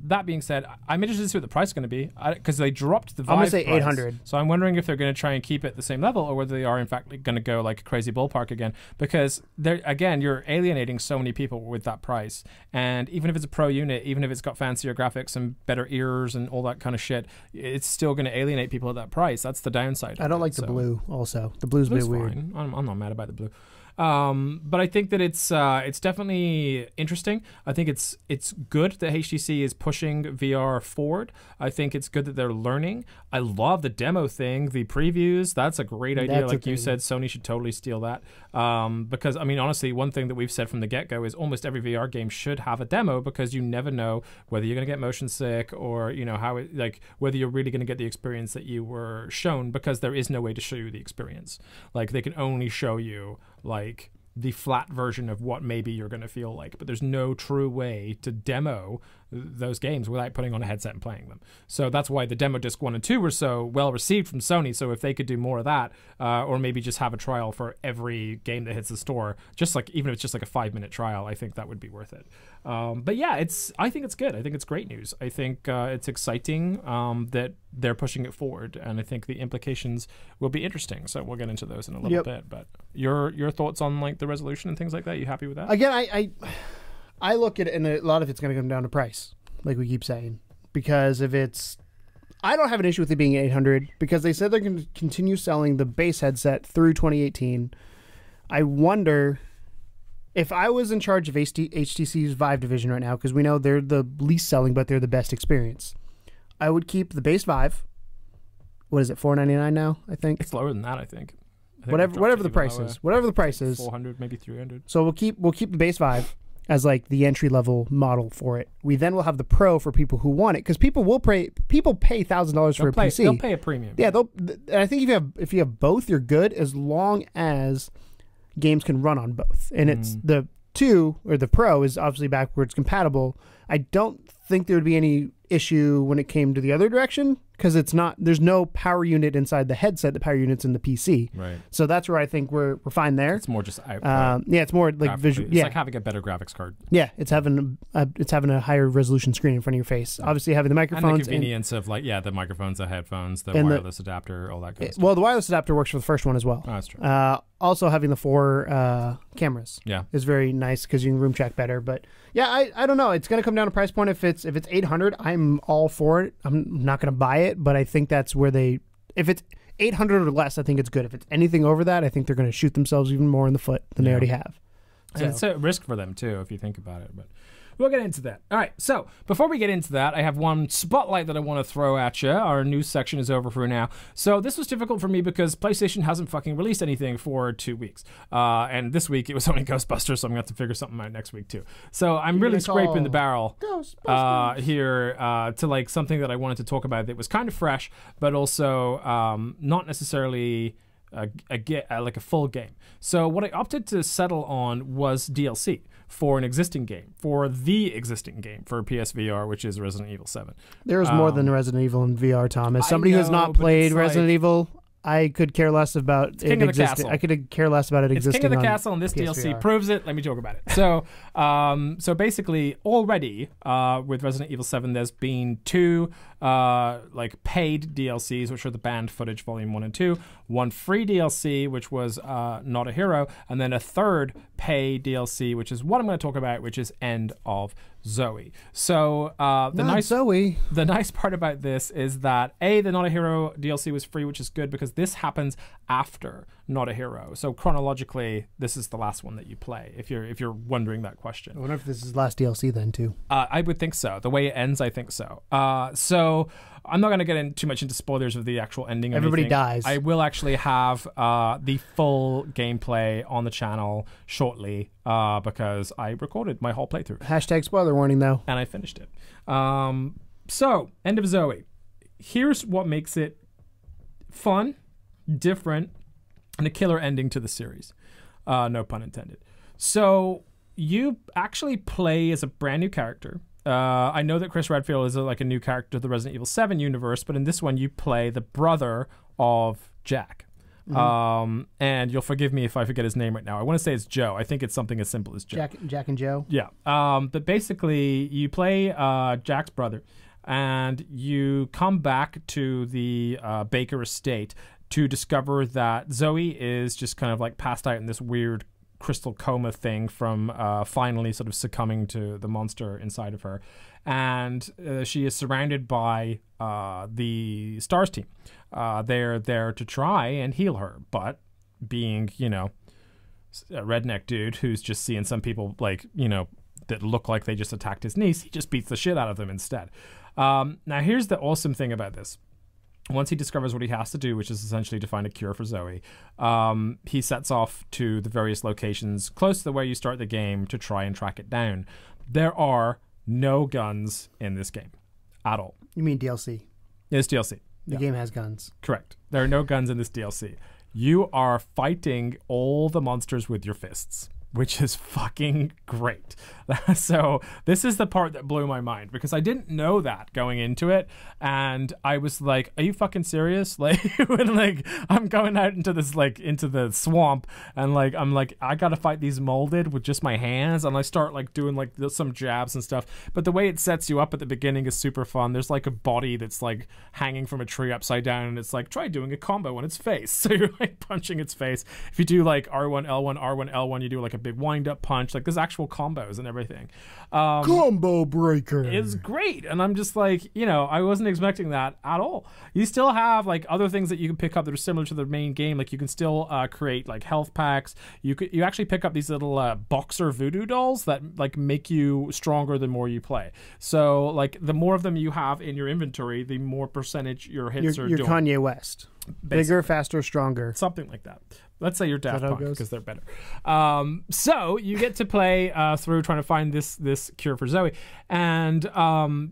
That being said, I'm interested to see what the price is going to be because they dropped the Vive. I'm going to say price. 800. So I'm wondering if they're going to try and keep it the same level, or whether they are in fact going to go like a crazy ballpark again, because you're alienating so many people with that price. And even if it's a pro unit, even if it's got fancier graphics and better ears and all that kind of shit, it's still going to alienate people at that price. That's the downside. I don't like the blue. Also, the blue's a bit weird. Fine. I'm not mad about the blue. But I think that it's definitely interesting. I think it's good that HTC is pushing VR forward. I think it's good that they're learning. I love the demo thing, the previews. That's a great idea. Like you said, Sony should totally steal that. Because, I mean, honestly, one thing that we've said from the get-go is almost every VR game should have a demo, because you never know whether you're going to get motion sick or, whether you're really going to get the experience that you were shown, because there is no way to show you the experience. Like, they can only show you like the flat version of what maybe you're going to feel like, but there's no true way to demo those games without putting on a headset and playing them. So that's why the demo disc 1 and 2 were so well received from Sony. So if they could do more of that, or maybe just have a trial for every game that hits the store, just like, even if it's just like a 5-minute trial, I think that would be worth it. But yeah, I think it's good. I think it's great news. I think it's exciting that they're pushing it forward, and I think the implications will be interesting. So we'll get into those in a little bit. But your thoughts on like the resolution and things like that? You happy with that? Again, I look at it, and a lot of it's going to come down to price, like we keep saying. Because if it's... I don't have an issue with it being $800, because they said they're going to continue selling the base headset through 2018. I wonder If I was in charge of HTC's Vive division right now, because we know they're the least selling, but they're the best experience, I would keep the base Vive. What is it, $499 now, I think? It's lower than that, I think. Whatever the price is. Whatever the price is. 400, maybe 300. So we'll keep the base Vive as like the entry level model for it. We then will have the Pro for people who want it, because people pay $1,000 for a PC. They'll pay a premium. Yeah, I think if you have both, you're good, as long as games can run on both. And it's the 2 or the Pro is obviously backwards compatible. I don't think there would be any issue when it came to the other direction, because there's no power unit inside the headset. The power unit's in the PC. Right. So that's where I think we're fine there. It's more just output. Yeah, it's more like visual. It's like having a better graphics card. Yeah, it's having a higher resolution screen in front of your face. Obviously, having the microphones and the convenience of the microphones, the headphones, the wireless adapter, all that good stuff. Well, the wireless adapter works for the first one as well. Oh, that's true. Also, having the 4 cameras is very nice, because you can room check better. But yeah, I don't know. It's going to come down to price point. If it's $800, I'm all for it. I'm not going to buy it, but I think that's where if it's $800 or less, I think it's good. If it's anything over that, I think they're going to shoot themselves even more in the foot than they already have. So. And it's a risk for them too, if you think about it. But we'll get into that. All right, so before we get into that, I have one spotlight that I want to throw at you. Our news section is over for now. So this was difficult for me because PlayStation hasn't fucking released anything for 2 weeks. And this week it was only Ghostbusters, so I'm going to have to figure something out next week too. So I'm really scraping the barrel here to like something that I wanted to talk about that was kind of fresh, but also not necessarily like a full game. So what I opted to settle on was DLC for the existing game for PSVR, which is Resident Evil 7. There's more than Resident Evil in VR, Tom. As somebody who has not played Resident Evil, I could care less about it existing. I could care less about it existing. It's King of the Castle, and this PSVR. DLC proves it. Let me talk about it. So, so basically, already with Resident Evil 7, there's been 2 like paid DLCs, which are the banned footage Volume 1 and 2. 1 free DLC, which was Not a Hero, and then a 3rd pay DLC, which is what I'm going to talk about, which is End of Zoe. So the nice part about this is that the Not a Hero DLC was free, which is good because this happens after Not a Hero. So chronologically, this is the last one that you play. If you're wondering that question, I wonder if this is the last DLC then too. I would think so. The way it ends, I think so. So I'm not going to get too much into spoilers of the actual ending. Everybody dies. I will actually have the full gameplay on the channel shortly because I recorded my whole playthrough. Hashtag spoiler warning, though. And I finished it. So, End of Zoe. Here's what makes it fun, different, and a killer ending to the series. No pun intended. So, you actually play as a brand new character. I know that Chris Redfield is like a new character to the Resident Evil 7 universe, but in this one you play the brother of Jack. Mm-hmm. And you'll forgive me if I forget his name right now. I want to say it's Joe. I think it's something as simple as Joe. Jack and Joe? Yeah. But basically you play Jack's brother, and you come back to the Baker estate to discover that Zoe is just kind of like passed out in this weird crystal coma thing from finally sort of succumbing to the monster inside of her, and she is surrounded by the STARS team. They're there to try and heal her, but being a redneck dude who's just seeing some people that look like they just attacked his niece, he just beats the shit out of them instead. Now here's the awesome thing about this. Once he discovers what he has to do, which is essentially to find a cure for Zoe, he sets off to the various locations close to where you start the game to try and track it down. There are no guns in this game at all. You mean DLC? It's DLC. The game has guns. Correct. There are no guns in this DLC. You are fighting all the monsters with your fists, which is fucking great. So this is the part that blew my mind, because I didn't know that going into it, and I was like, are you fucking serious? Like, when I'm going out into this into the swamp, and I'm like, I gotta fight these molded with just my hands, and I start doing some jabs and stuff. But the way it sets you up at the beginning is super fun. There's a body that's hanging from a tree upside down, and it's try doing a combo on its face. So you're punching its face. If you do R1 L1 R1 L1, you do a big wind-up punch. Like, there's actual combos and everything. Combo breaker. It's great. And I'm just like, you know, I wasn't expecting that at all. You still have, like, other things that you can pick up that are similar to the main game. Like, you can still create, like, health packs. You actually pick up these little boxer voodoo dolls that, like, make you stronger the more you play. So, like, the more of them you have in your inventory, the more percentage your hits are doing. You're Kanye West. Basically. Bigger, faster, stronger. Something like that. Let's say you're Daft Punk because they're better. So you get to play through trying to find this cure for Zoe, and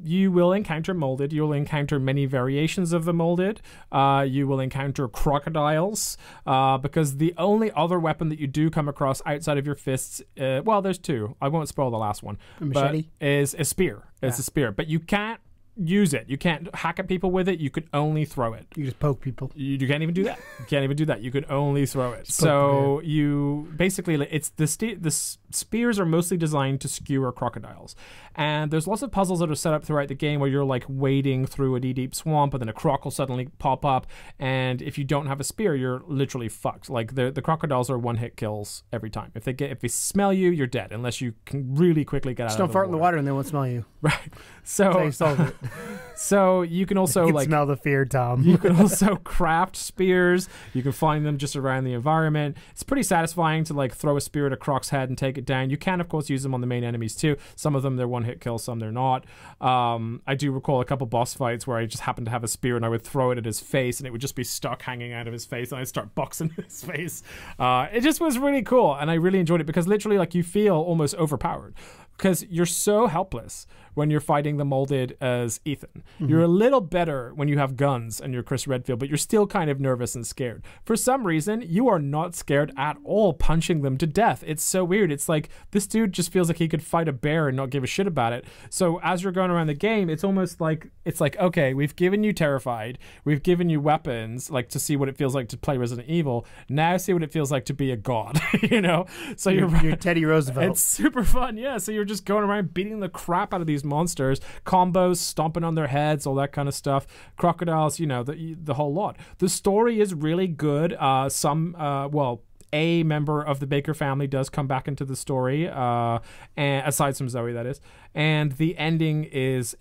you will encounter molded. You'll encounter many variations of the molded. You will encounter crocodiles because the only other weapon that you do come across outside of your fists, well, there's two. I won't spoil the last one. A machete? But is a spear. It's a spear, but you can't use it. You can't hack at people with it. You could only throw it. You just poke people. You can't even do that. You can't even do that. You could only throw it. So you basically, it's the spears are mostly designed to skewer crocodiles. And there's lots of puzzles that are set up throughout the game where you're like wading through a deep swamp, and then a croc will suddenly pop up. And if you don't have a spear, you're literally fucked. Like the crocodiles are one-hit kills every time. If they smell you, you're dead unless you can really quickly get out of the water. Just don't fart in the water and they won't smell you. Right. So they solve it. So you can also you can smell the fear, Tom. You can also craft spears. You can find them just around the environment. It's pretty satisfying to like throw a spear at a croc's head and take it down. You can of course use them on the main enemies too. Some of them they're one-hit kills, some they're not. I do recall a couple boss fights where I just happened to have a spear and I would throw it at his face and it would just be stuck hanging out of his face and I'd start boxing his face. It just was really cool and I really enjoyed it because literally like you feel almost overpowered because you're so helpless when you're fighting the molded as Ethan. Mm-hmm. You're a little better when you have guns and you're Chris Redfield, but you're still kind of nervous and scared. For some reason, you are not scared at all punching them to death. It's so weird. It's like this dude just feels like he could fight a bear and not give a shit about it. So as you're going around the game, it's almost like, okay, we've given you Terrified. We've given you weapons, like to see what it feels like to play Resident Evil. Now see what it feels like to be a god, you know? So you're Teddy Roosevelt. It's super fun, yeah. So you're just going around beating the crap out of these monsters, combos, stomping on their heads, all that kind of stuff. Crocodiles, you know, the whole lot. The story is really good. A member of the Baker family does come back into the story, and aside from Zoe, that is. And the ending is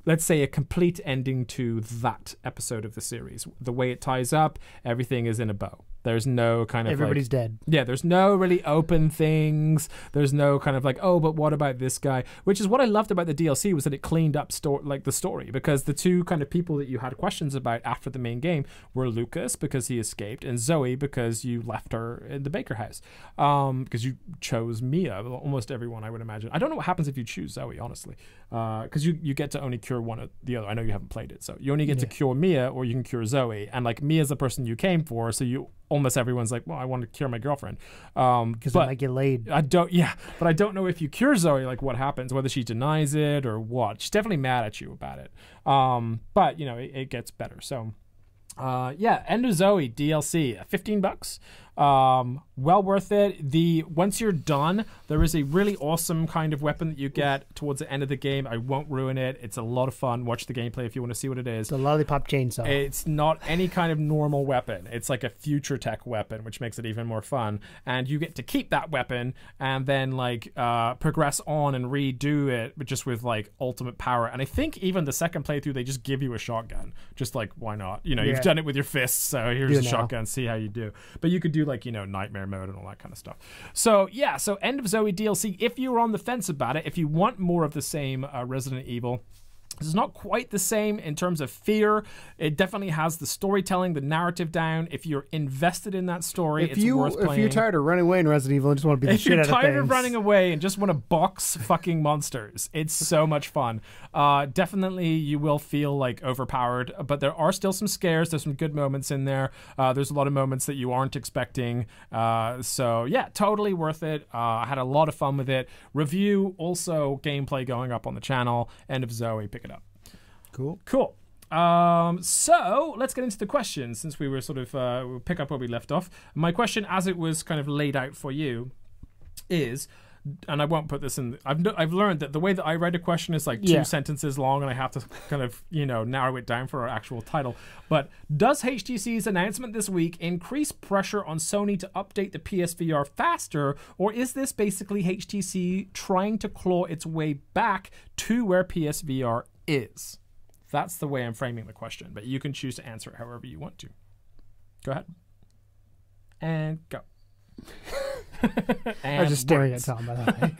let's say a complete ending to that episode of the series. The way it ties up, everything is in a bow. There's no kind of everybody's dead. Yeah, there's no really open things. There's no kind of like, oh, but what about this guy? Which is what I loved about the DLC was that it cleaned up the story because the two kind of people that you had questions about after the main game were Lucas because he escaped and Zoe because you left her in the Baker house because you chose Mia. Almost everyone, I would imagine. I don't know what happens if you choose Zoe, honestly, because you get to only cure one or the other. I know you haven't played it, so you only get to cure Mia or you can cure Zoe, and like Mia's the person you came for, so you almost everyone's like, well, I want to cure my girlfriend because I might get laid. But I don't know if you cure Zoe, like what happens, whether she denies it or what. She's definitely mad at you about it, but you know it gets better. So End of Zoe DLC, $15. Well worth it. Once you're done, there is a really awesome kind of weapon that you get towards the end of the game. I won't ruin it. It's a lot of fun. Watch the gameplay if you want to see what it is. It's a lollipop chainsaw. It's not any kind of normal weapon. It's like a future tech weapon, which makes it even more fun. And you get to keep that weapon and then like progress on and redo it, but just with like ultimate power. And I think even the second playthrough, they just give you a shotgun. Just like, why not? You know, you've done it with your fists, so here's a shotgun. See how you do. But you could do like, you know, nightmare mode and all that kind of stuff. So yeah, so End of Zoe DLC, if you're on the fence about it, if you want more of the same Resident Evil, it's not quite the same in terms of fear. It definitely has the storytelling, the narrative down. If you're invested in that story, it's worth playing. If you're tired of running away in Resident Evil and just want to beat the shit out of things. If you're tired of running away and just want to box fucking monsters, it's so much fun. Definitely you will feel like overpowered, but there are still some scares. There's some good moments in there. There's a lot of moments that you aren't expecting. So yeah, totally worth it. I had a lot of fun with it. Review, also gameplay going up on the channel. End of Zoe, pick it up. Cool. So let's get into the questions since we were sort of we'll pick up where we left off. My question, as it was kind of laid out for you, is and I won't put this in. I've learned that the way that I write a question is like 2 sentences long, and I have to kind of narrow it down for our actual title. But does HTC's announcement this week increase pressure on Sony to update the PSVR faster, or is this basically HTC trying to claw its way back to where PSVR is? That's the way I'm framing the question, but you can choose to answer it however you want to. Go ahead. And go. I was just staring at Tom, by the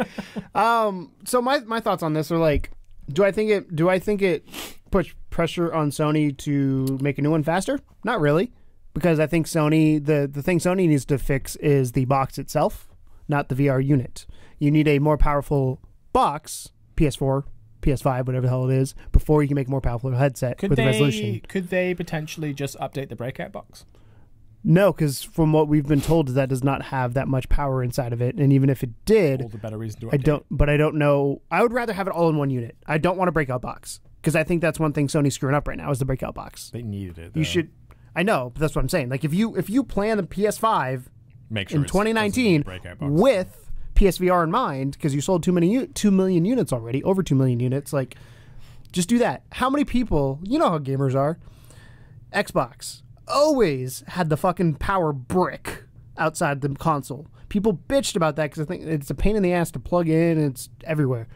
way. So my thoughts on this are like, do I think it puts pressure on Sony to make a new one faster? Not really, because I think Sony, the thing Sony needs to fix is the box itself, not the VR unit. You need a more powerful box, PS4, PS5, whatever the hell it is, before you can make a more powerful headset with the resolution. Could they potentially just update the breakout box? No, because from what we've been told, that does not have that much power inside of it. And even if it did, all the better reason to update. I don't know. I would rather have it all in one unit. I don't want a breakout box, because I think that's one thing Sony's screwing up right now is the breakout box. They needed it, though. You should. I know, but that's what I'm saying. Like if you plan the PS5 in 2019 with PSVR in mind, because you sold 2 million units already, over 2 million units, like just do that. How many people, you know how gamers are, Xbox always had the fucking power brick outside the console. People bitched about that because I think it's a pain in the ass to plug in and it's everywhere.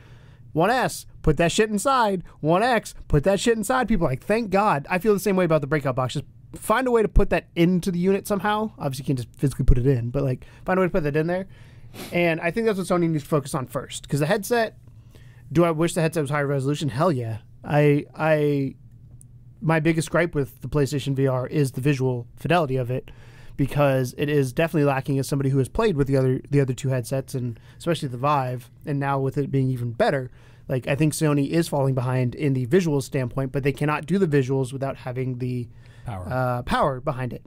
One S, put that shit inside. One X, put that shit inside. People are like, thank God. I feel the same way about the breakout box. Just find a way to put that into the unit somehow. Obviously, you can't just physically put it in, but like find a way to put that in there. And I think that's what Sony needs to focus on first. Because the headset, do I wish the headset was higher resolution? Hell yeah. My biggest gripe with the PlayStation VR is the visual fidelity of it, because it is definitely lacking as somebody who has played with the other 2 headsets, and especially the Vive, and now with it being even better. Like I think Sony is falling behind in the visual standpoint, but they cannot do the visuals without having the power behind it.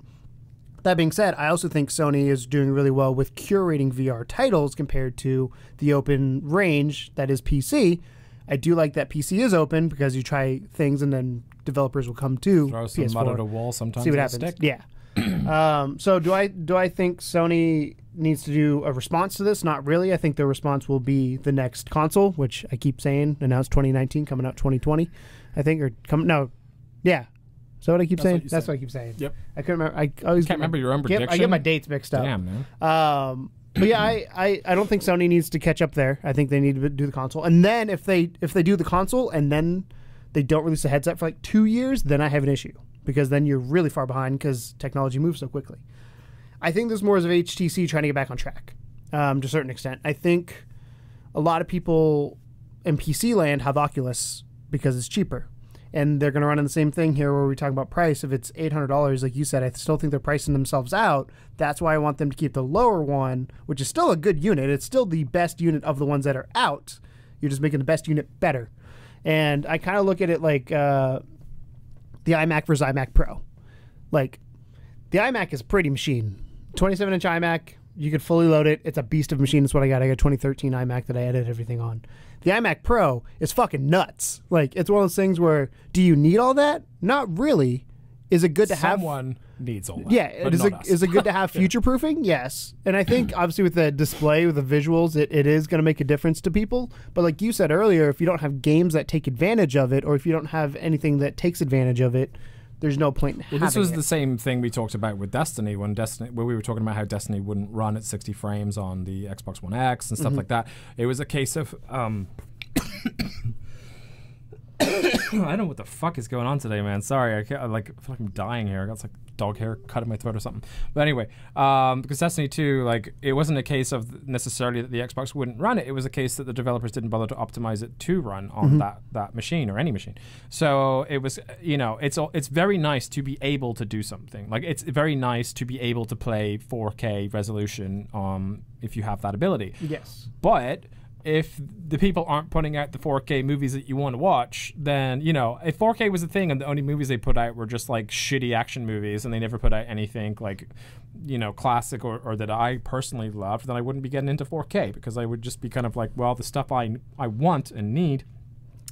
That being said, I also think Sony is doing really well with curating VR titles compared to the open range that is PC. I do like that PC is open because you try things and then developers will come to throw some PS4, mud at a wall sometimes. see what happens. Stick. Yeah. So do I think Sony needs to do a response to this? Not really. I think the response will be the next console, which I keep saying announced 2019, coming out 2020, I think, or yeah. Is that what I keep saying? That's what I keep saying. Yep. I couldn't remember. I always can't remember your own prediction. I get my dates mixed up. Damn, man. But yeah, I don't think Sony needs to catch up there. I think they need to do the console, and then if they do the console and then they don't release a headset for like 2 years, then I have an issue, because then you're really far behind because technology moves so quickly. I think there's more as of HTC trying to get back on track to a certain extent. I think a lot of people in PC land have Oculus because it's cheaper. And they're going to run in the same thing here where we talk about price. If it's $800, like you said, I still think they're pricing themselves out. That's why I want them to keep the lower one, which is still a good unit. It's still the best unit of the ones that are out. You're just making the best unit better. And I kind of look at it like the iMac versus iMac Pro. Like, the iMac is a pretty machine. 27-inch iMac, you could fully load it. It's a beast of a machine. That's what I got. I got a 2013 iMac that I edit everything on. The iMac Pro is fucking nuts. Like, it's one of those things where, do you need all that? Not really. Is it good to have? Someone needs all that. Yeah. Is it good to have future-proofing? Yes. And I think, obviously, with the display, with the visuals, it is going to make a difference to people. But like you said earlier, if you don't have games that take advantage of it, or if you don't have anything that takes advantage of it, there's no point in having it. This was the same thing we talked about with Destiny when we were talking about how Destiny wouldn't run at 60 frames on the Xbox One X and stuff like that. It was a case of I don't know what the fuck is going on today, man. Sorry, I feel like I'm dying here. I got like dog hair cut in my throat or something. But anyway, because Destiny 2, like, it wasn't a case of necessarily that the Xbox wouldn't run it. It was a case that the developers didn't bother to optimize it to run on that machine or any machine. So it was, it's very nice to be able to do something. Like, it's very nice to be able to play 4K resolution if you have that ability. Yes. But if the people aren't putting out the 4K movies that you want to watch, then, if 4K was a thing and the only movies they put out were just like shitty action movies and they never put out anything like, classic or that I personally loved, then I wouldn't be getting into 4K, because I would just be kind of like, well, the stuff I want and need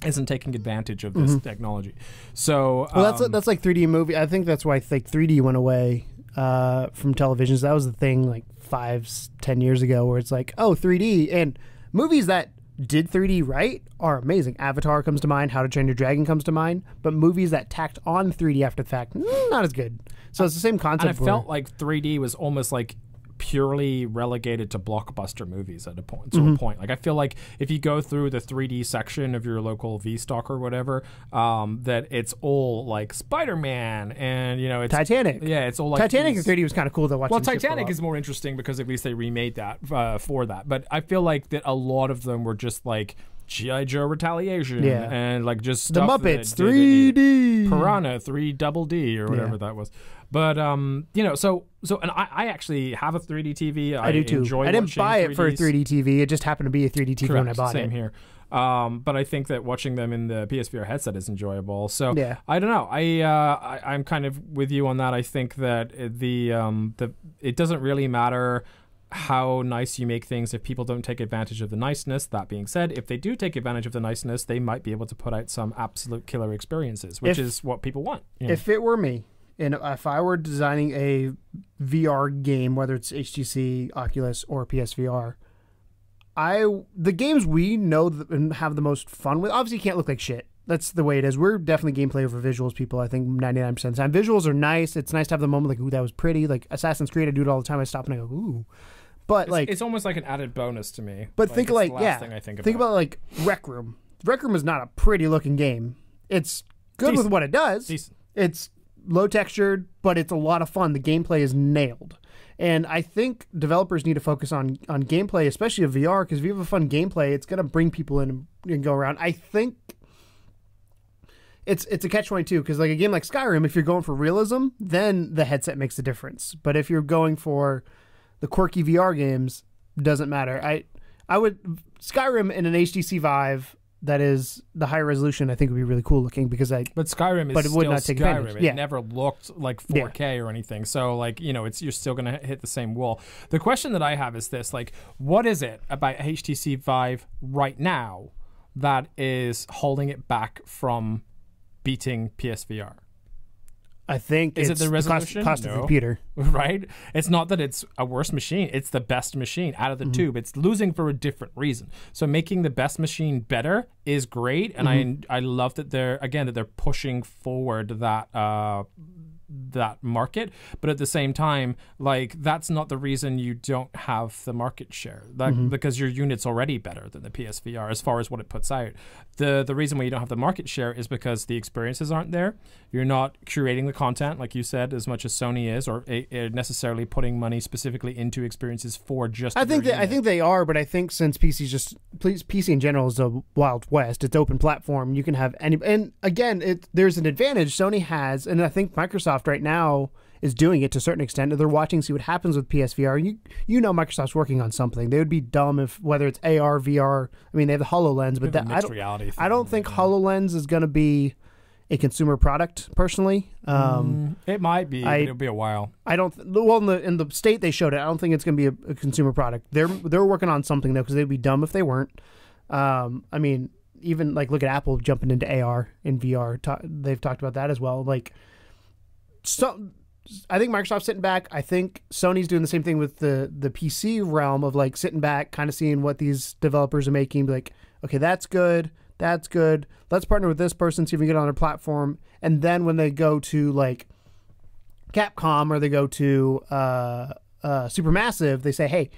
isn't taking advantage of this technology. So that's like 3D movie. I think that's why 3D went away from televisions. That was the thing like 5-10 years ago, where it's like, oh, 3D. And movies that did 3D right are amazing. Avatar comes to mind, How to Train Your Dragon comes to mind, but movies that tacked on 3D after the fact, not as good. So it's the same concept. And I felt like 3D was almost like purely relegated to blockbuster movies at a point. To a point, like I feel like if you go through the 3D section of your local V-Stock or whatever, that it's all like Spider-Man and it's Titanic. Yeah, it's all like Titanic in 3D was kind of cool to watch. Well, Titanic is more interesting because at least they remade that for that. But I feel like that a lot of them were just like G.I. Joe Retaliation and like just stuff the Muppets 3D Piranha 3DD or whatever that was. But so and I actually have a 3D TV. I do too. Enjoy I didn't buy it for a 3D TV. It just happened to be a 3D TV when I bought Same it. Here. But I think that watching them in the PSVR headset is enjoyable. So I don't know. I'm kind of with you on that. I think that it doesn't really matter how nice you make things if people don't take advantage of the niceness. That being said, if they do take advantage of the niceness, they might be able to put out some absolute killer experiences, which is what people want. If it were me, and if I were designing a VR game, whether it's HTC, Oculus, or PSVR, the games we know and have the most fun with, obviously can't look like shit. That's the way it is. We're definitely gameplay over visuals people, I think 99% of the time. Visuals are nice. It's nice to have the moment like, ooh, that was pretty. Like Assassin's Creed, I do it all the time. I stop and I go, ooh. But it's almost like an added bonus to me. But think about like Rec Room. Rec Room is not a pretty looking game. It's good with what it does. Decent. It's low textured, but it's a lot of fun. The gameplay is nailed. And I think developers need to focus on gameplay, especially of VR, because if you have a fun gameplay, it's going to bring people in and go around. I think it's a catch-22, because like a game like Skyrim, if you're going for realism, then the headset makes a difference. But if you're going for the quirky VR games, doesn't matter. I would Skyrim in an HTC Vive that is the high resolution, I think would be really cool looking but Skyrim is it would not take Skyrim. advantage. It never looked like 4K or anything. So like, you're still going to hit the same wall. The question that I have is this, like, what is it about HTC Vive right now that is holding it back from beating PSVR? I think is it the resolution? Cost of computer, right? It's not that it's a worse machine; it's the best machine out of the tube. It's losing for a different reason. So making the best machine better is great, and I love that they're pushing forward that market, but at the same time, like, that's not the reason you don't have the market share, because your unit's already better than the PSVR as far as what it puts out. The reason why you don't have the market share is because the experiences aren't there. You're not curating the content, like you said, as much as Sony is, or necessarily putting money specifically into experiences for just. I think they are, but I think since PC in general is a Wild West, it's open platform. You can have any, and again, there's an advantage Sony has, and I think Microsoft right now is doing it to a certain extent. They're watching, see what happens with PSVR. You know Microsoft's working on something. They would be dumb if, whether it's AR, VR. I mean, they have the HoloLens, but I don't think HoloLens is going to be a consumer product, personally. It might be, but it'll be a while. I don't. Well, in the state they showed it, I don't think it's going to be a consumer product. They're working on something though, because they'd be dumb if they weren't. I mean, even like look at Apple jumping into AR and VR. They've talked about that as well. Like, so I think Microsoft's sitting back. I think Sony's doing the same thing with the PC realm of like sitting back, kind of seeing what these developers are making. Like, okay, that's good. That's good. Let's partner with this person, see if we can get on their platform. And then when they go to like Capcom or they go to Supermassive, they say, hey,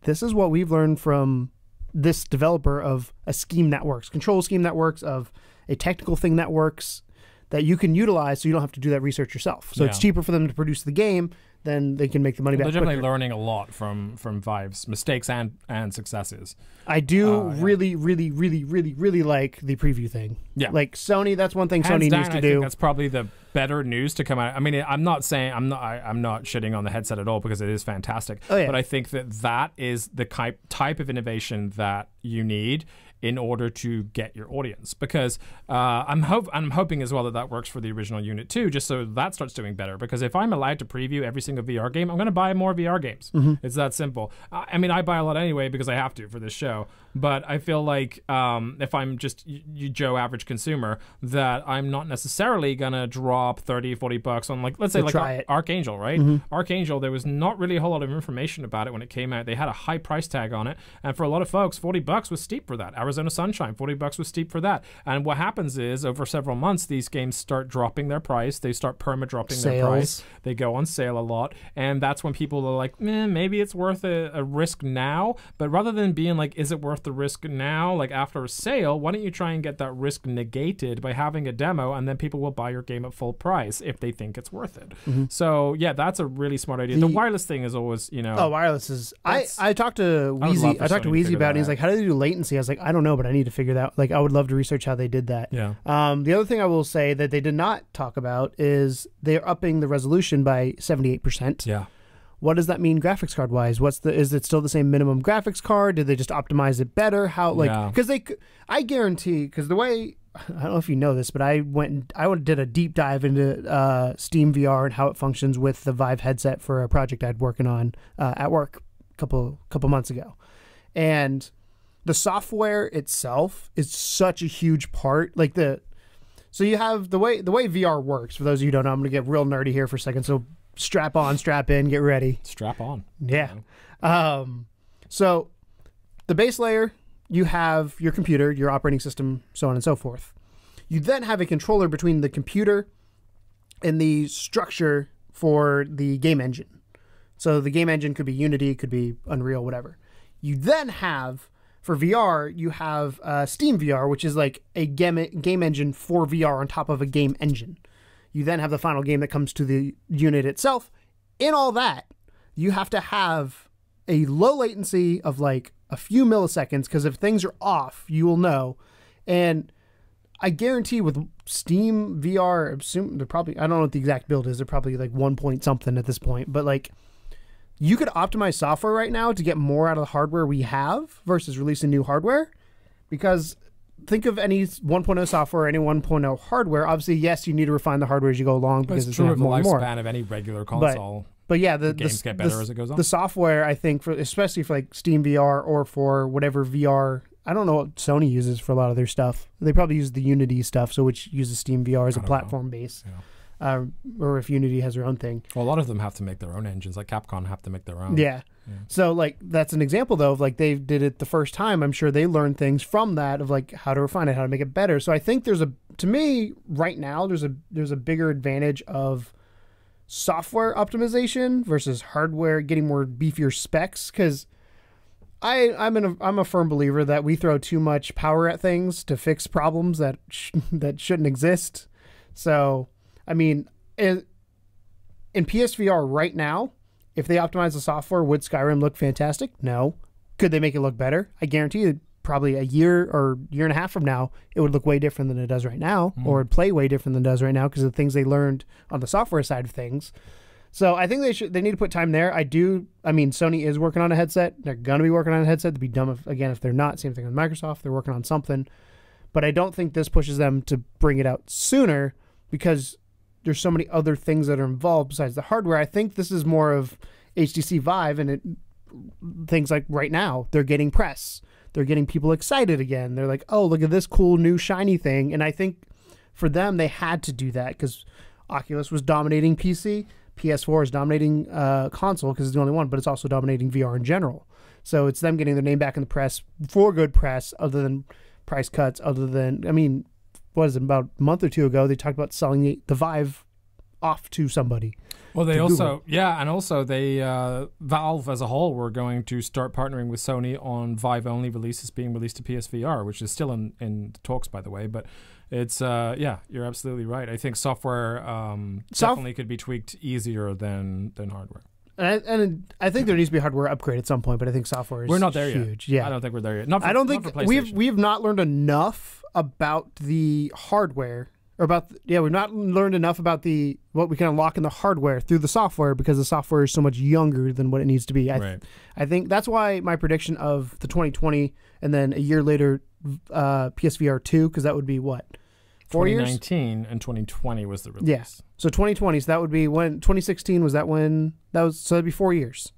this is what we've learned from this developer of a scheme that works, control scheme that works, of a technical thing that works, that you can utilize so you don't have to do that research yourself. So it's cheaper for them to produce the game, then they can make the money back. They're definitely quicker. learning a lot from Vive's mistakes and successes. I do really like the preview thing. Yeah, like Sony, that's one thing Sony needs to do. Think that's probably the better news to come out. I mean, I'm not saying I'm not shitting on the headset at all, because it is fantastic. But I think that is the type of innovation that you need in order to get your audience. Because I'm hoping as well that works for the original unit too, just so that starts doing better. Because if I'm allowed to preview every single VR game, I'm going to buy more VR games. It's that simple. I mean, I buy a lot anyway because I have to for this show. But I feel like if I'm just you Joe average consumer, that I'm not necessarily going to drop 30, 40 bucks on, like, let's say like Archangel, right? Archangel, there was not really a whole lot of information about it when it came out. They had a high price tag on it. And for a lot of folks, 40 bucks was steep for that. Arizona Sunshine, 40 bucks was steep for that. And what happens is over several months, these games start dropping their price. They start perma-dropping their price. They go on sale a lot. And that's when people are like, maybe it's worth a risk now. But rather than being like, is it worth the risk now, like after a sale, why don't you try and get that risk negated by having a demo, and then people will buy your game at full price if they think it's worth it. So yeah, that's a really smart idea. The wireless thing is always, wireless is. I talked to Wheezy. I talked to Wheezy about it. And he's like, how do they do latency? I was like, I don't know, but I need to figure that out. Like, I would love to research how they did that. Yeah. The other thing I will say that they did not talk about is they're upping the resolution by 78%. Yeah. What does that mean graphics card wise? Is it still the same minimum graphics card? Did they just optimize it better? How, like, because I guarantee, because the way, I don't know if you know this, but I did a deep dive into Steam VR and how it functions with the Vive headset for a project I'd working on at work a couple months ago. And the software itself is such a huge part. Like so you have the way VR works. For those of you who don't know, I'm going to get real nerdy here for a second. So strap on, strap in, get ready. Strap on. Yeah. So the base layer, you have your computer, your operating system, so on and so forth. You then have a controller between the computer and the structure for the game engine. So the game engine could be Unity, could be Unreal, whatever. You then have, for VR, you have Steam VR, which is like a game engine for VR on top of a game engine. You then have the final game that comes to the unit itself. In all that, you have to have a low latency of like a few milliseconds, because if things are off, you will know. And I guarantee with Steam VR, I assume they're probably, I don't know what the exact build is, they're probably like 1 point something at this point, but like you could optimize software right now to get more out of the hardware we have versus releasing new hardware. Because think of any 1.0 software, any 1.0 hardware. Obviously, yes, you need to refine the hardware as you go along, because it's true of the more and more. lifespan of any regular console. But yeah, the games get better as it goes on. The software, I think, especially for like Steam VR or for whatever VR, I don't know what Sony uses for a lot of their stuff. They probably use the Unity stuff, so which uses Steam VR as a platform base. Yeah. Or if Unity has their own thing. Well, a lot of them have to make their own engines. Like Capcom have to make their own. Yeah. So like that's an example though of like they did it the first time. I'm sure they learned things from that of like how to refine it, how to make it better. So I think to me right now there's a bigger advantage of software optimization versus hardware getting more beefier specs, because I'm a firm believer that we throw too much power at things to fix problems that shouldn't exist. So I mean, in PSVR right now, if they optimize the software, would Skyrim look fantastic? No. Could they make it look better? I guarantee you, probably a year or year and a half from now, it would look way different than it does right now, or it'd play way different than it does right now because of the things they learned on the software side of things. So I think they need to put time there. I mean, Sony is working on a headset. They're going to be working on a headset. They'd be dumb if they're not. Same thing with Microsoft. They're working on something. But I don't think this pushes them to bring it out sooner, because there's so many other things that are involved besides the hardware. I think this is more of HTC Vive and things like right now, they're getting press. They're getting people excited again. They're like, oh, look at this cool new shiny thing. And I think for them, they had to do that because Oculus was dominating PC. PS4 is dominating console because it's the only one, but it's also dominating VR in general. So it's them getting their name back in the press for good press, other than price cuts, what is it, about a month or two ago, they talked about selling the Vive off to somebody. Well, they also, and also they, Valve as a whole were going to start partnering with Sony on Vive-only releases being released to PSVR, which is still in talks, by the way. But it's, you're absolutely right. I think software definitely could be tweaked easier than hardware. And I think there needs to be a hardware upgrade at some point, but I think software is we're not there huge. Yet. Yeah, I don't think we're there yet. I don't think we've not learned enough about the hardware, or we've not learned enough about what we can unlock in the hardware through the software, because the software is so much younger than what it needs to be. I think that's why my prediction of the 2020 and then a year later PSVR 2, because that would be what? 4 years? 2019 and 2020 was the release. Yeah. So 2020, so that would be when 2016 was that when that was, so that'd be 4 years.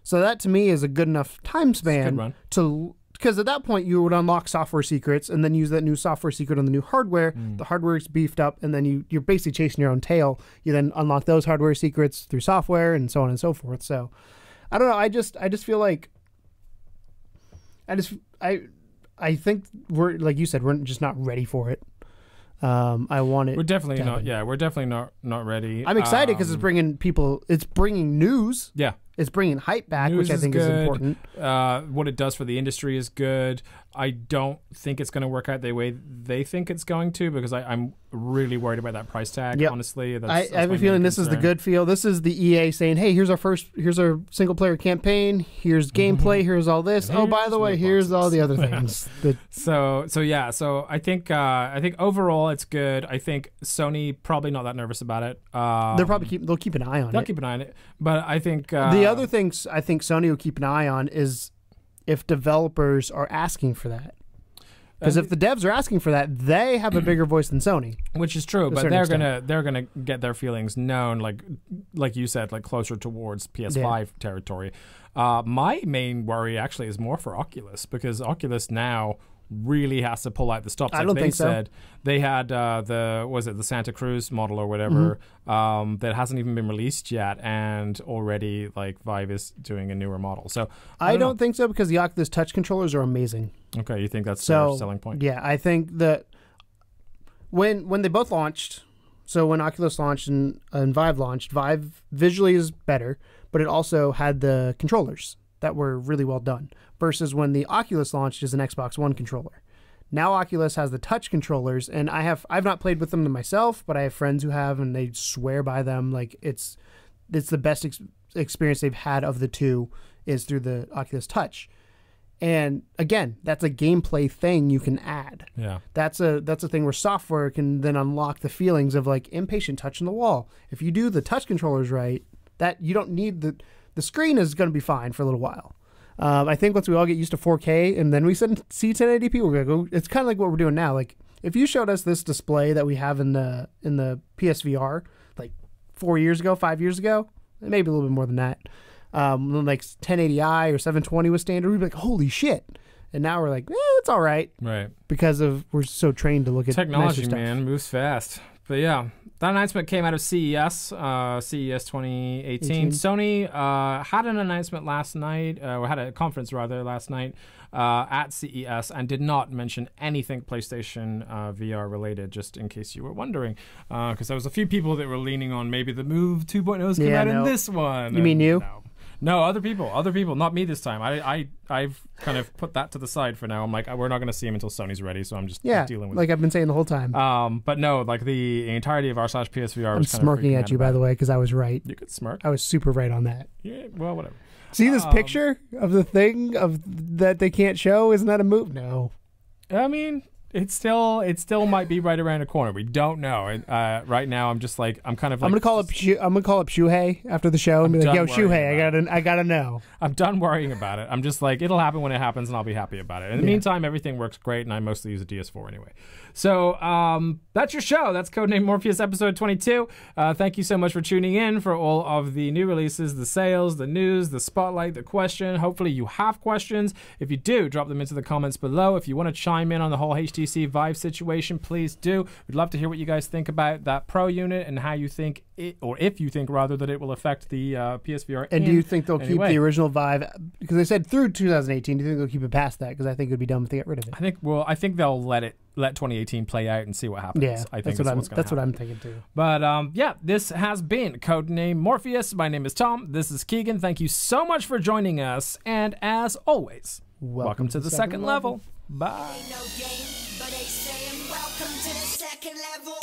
So that to me is a good enough time span to, because at that point you would unlock software secrets and then use that new software secret on the new hardware. The hardware is beefed up, and then you're basically chasing your own tail. You then unlock those hardware secrets through software and so on and so forth. So I don't know. I just feel like I think we're, like you said, we're just not ready for it. I want it. We're definitely not. Yeah, we're definitely not ready. I'm excited because it's bringing people. It's bringing news. Yeah, it's bringing hype back, which I think is important. What it does for the industry is good. I don't think it's going to work out the way they think it's going to, because I'm really worried about that price tag. Honestly, I have a feeling this is the good feel. This is the EA saying, "Hey, here's our single player campaign. Here's gameplay. Here's all this. Oh, by the way, here's all the other things." So I think overall it's good. I think Sony probably not that nervous about it. They'll keep an eye on it. They'll keep an eye on it. But I think the other things I think Sony will keep an eye on is if developers are asking for that. Because if the devs are asking for that, they have a bigger voice than Sony, which is true. But they're gonna get their feelings known, like you said, like closer towards PS5 territory. My main worry actually is more for Oculus, because Oculus now really has to pull out the stops. I don't think so. They had the Santa Cruz model or whatever that hasn't even been released yet, and already like Vive is doing a newer model. So I don't think so, because the Oculus Touch controllers are amazing. Okay, you think that's their selling point? Yeah, I think that when they both launched, so when Oculus launched and Vive launched, Vive visually is better, but it also had the controllers that were really well done, versus when the Oculus launched as an Xbox One controller. Now Oculus has the touch controllers, and I've not played with them myself, but I have friends who have, and they swear by them. Like it's the best experience they've had of the two is through the Oculus Touch. And again, that's a gameplay thing you can add. Yeah, that's a thing where software can then unlock the feelings of like impatient touching the wall. If you do the touch controllers right, that you don't need the screen is going to be fine for a little while. I think once we all get used to 4K and then we see 1080p, we're going to go. It's kind of like what we're doing now. Like if you showed us this display that we have in the PSVR like 5 years ago, maybe a little bit more than that, like 1080i or 720 was standard, we'd be like, holy shit. And now we're like, it's all right. Right. Because we're so trained to look at technology, nicer stuff. Man, moves fast. But yeah, that announcement came out of CES 2018. Sony had an announcement last night, or had a conference rather last night at CES, and did not mention anything PlayStation VR related, just in case you were wondering. Because there was a few people that were leaning on maybe the Move 2.0's come out in this one. You mean you? No, other people, not me this time. I've kind of put that to the side for now. I'm like, we're not going to see him until Sony's ready, so I'm just dealing with it. Like I've been saying the whole time. But no, like the entirety of r/PSVR. I'm smirking at you, by the way, because I was right. You could smirk. I was super right on that. Yeah, well, whatever. See this picture of the thing that they can't show? Isn't that a move? No. I mean, it still might be right around the corner. We don't know. Right now, I'm just like I'm gonna call up Shuhei after the show and be like, "Yo, Shuhei, I gotta know." I'm done worrying about it. I'm just like, it'll happen when it happens, and I'll be happy about it. In the meantime, everything works great, and I mostly use a DS4 anyway. So that's your show. That's Codename Morpheus episode 22. Thank you so much for tuning in for all of the new releases, the sales, the news, the spotlight, the question. Hopefully you have questions. If you do, drop them into the comments below. If you want to chime in on the whole HTC Vive situation, please do. We'd love to hear what you guys think about that Pro unit and how you think it, or if you think rather, that it will affect the PSVR. And do you think they'll keep the original Vive? Because they said through 2018. Do you think they'll keep it past that? Because I think it would be dumb if they get rid of it. I think they'll let 2018 play out and see what happens. Yeah, I think that's what I'm thinking too. But yeah, this has been Codename Morpheus. My name is Tom. This is Keegan. Thank you so much for joining us. And as always, welcome to the second level. Bye. Ain't no game, but they saying welcome to the second level.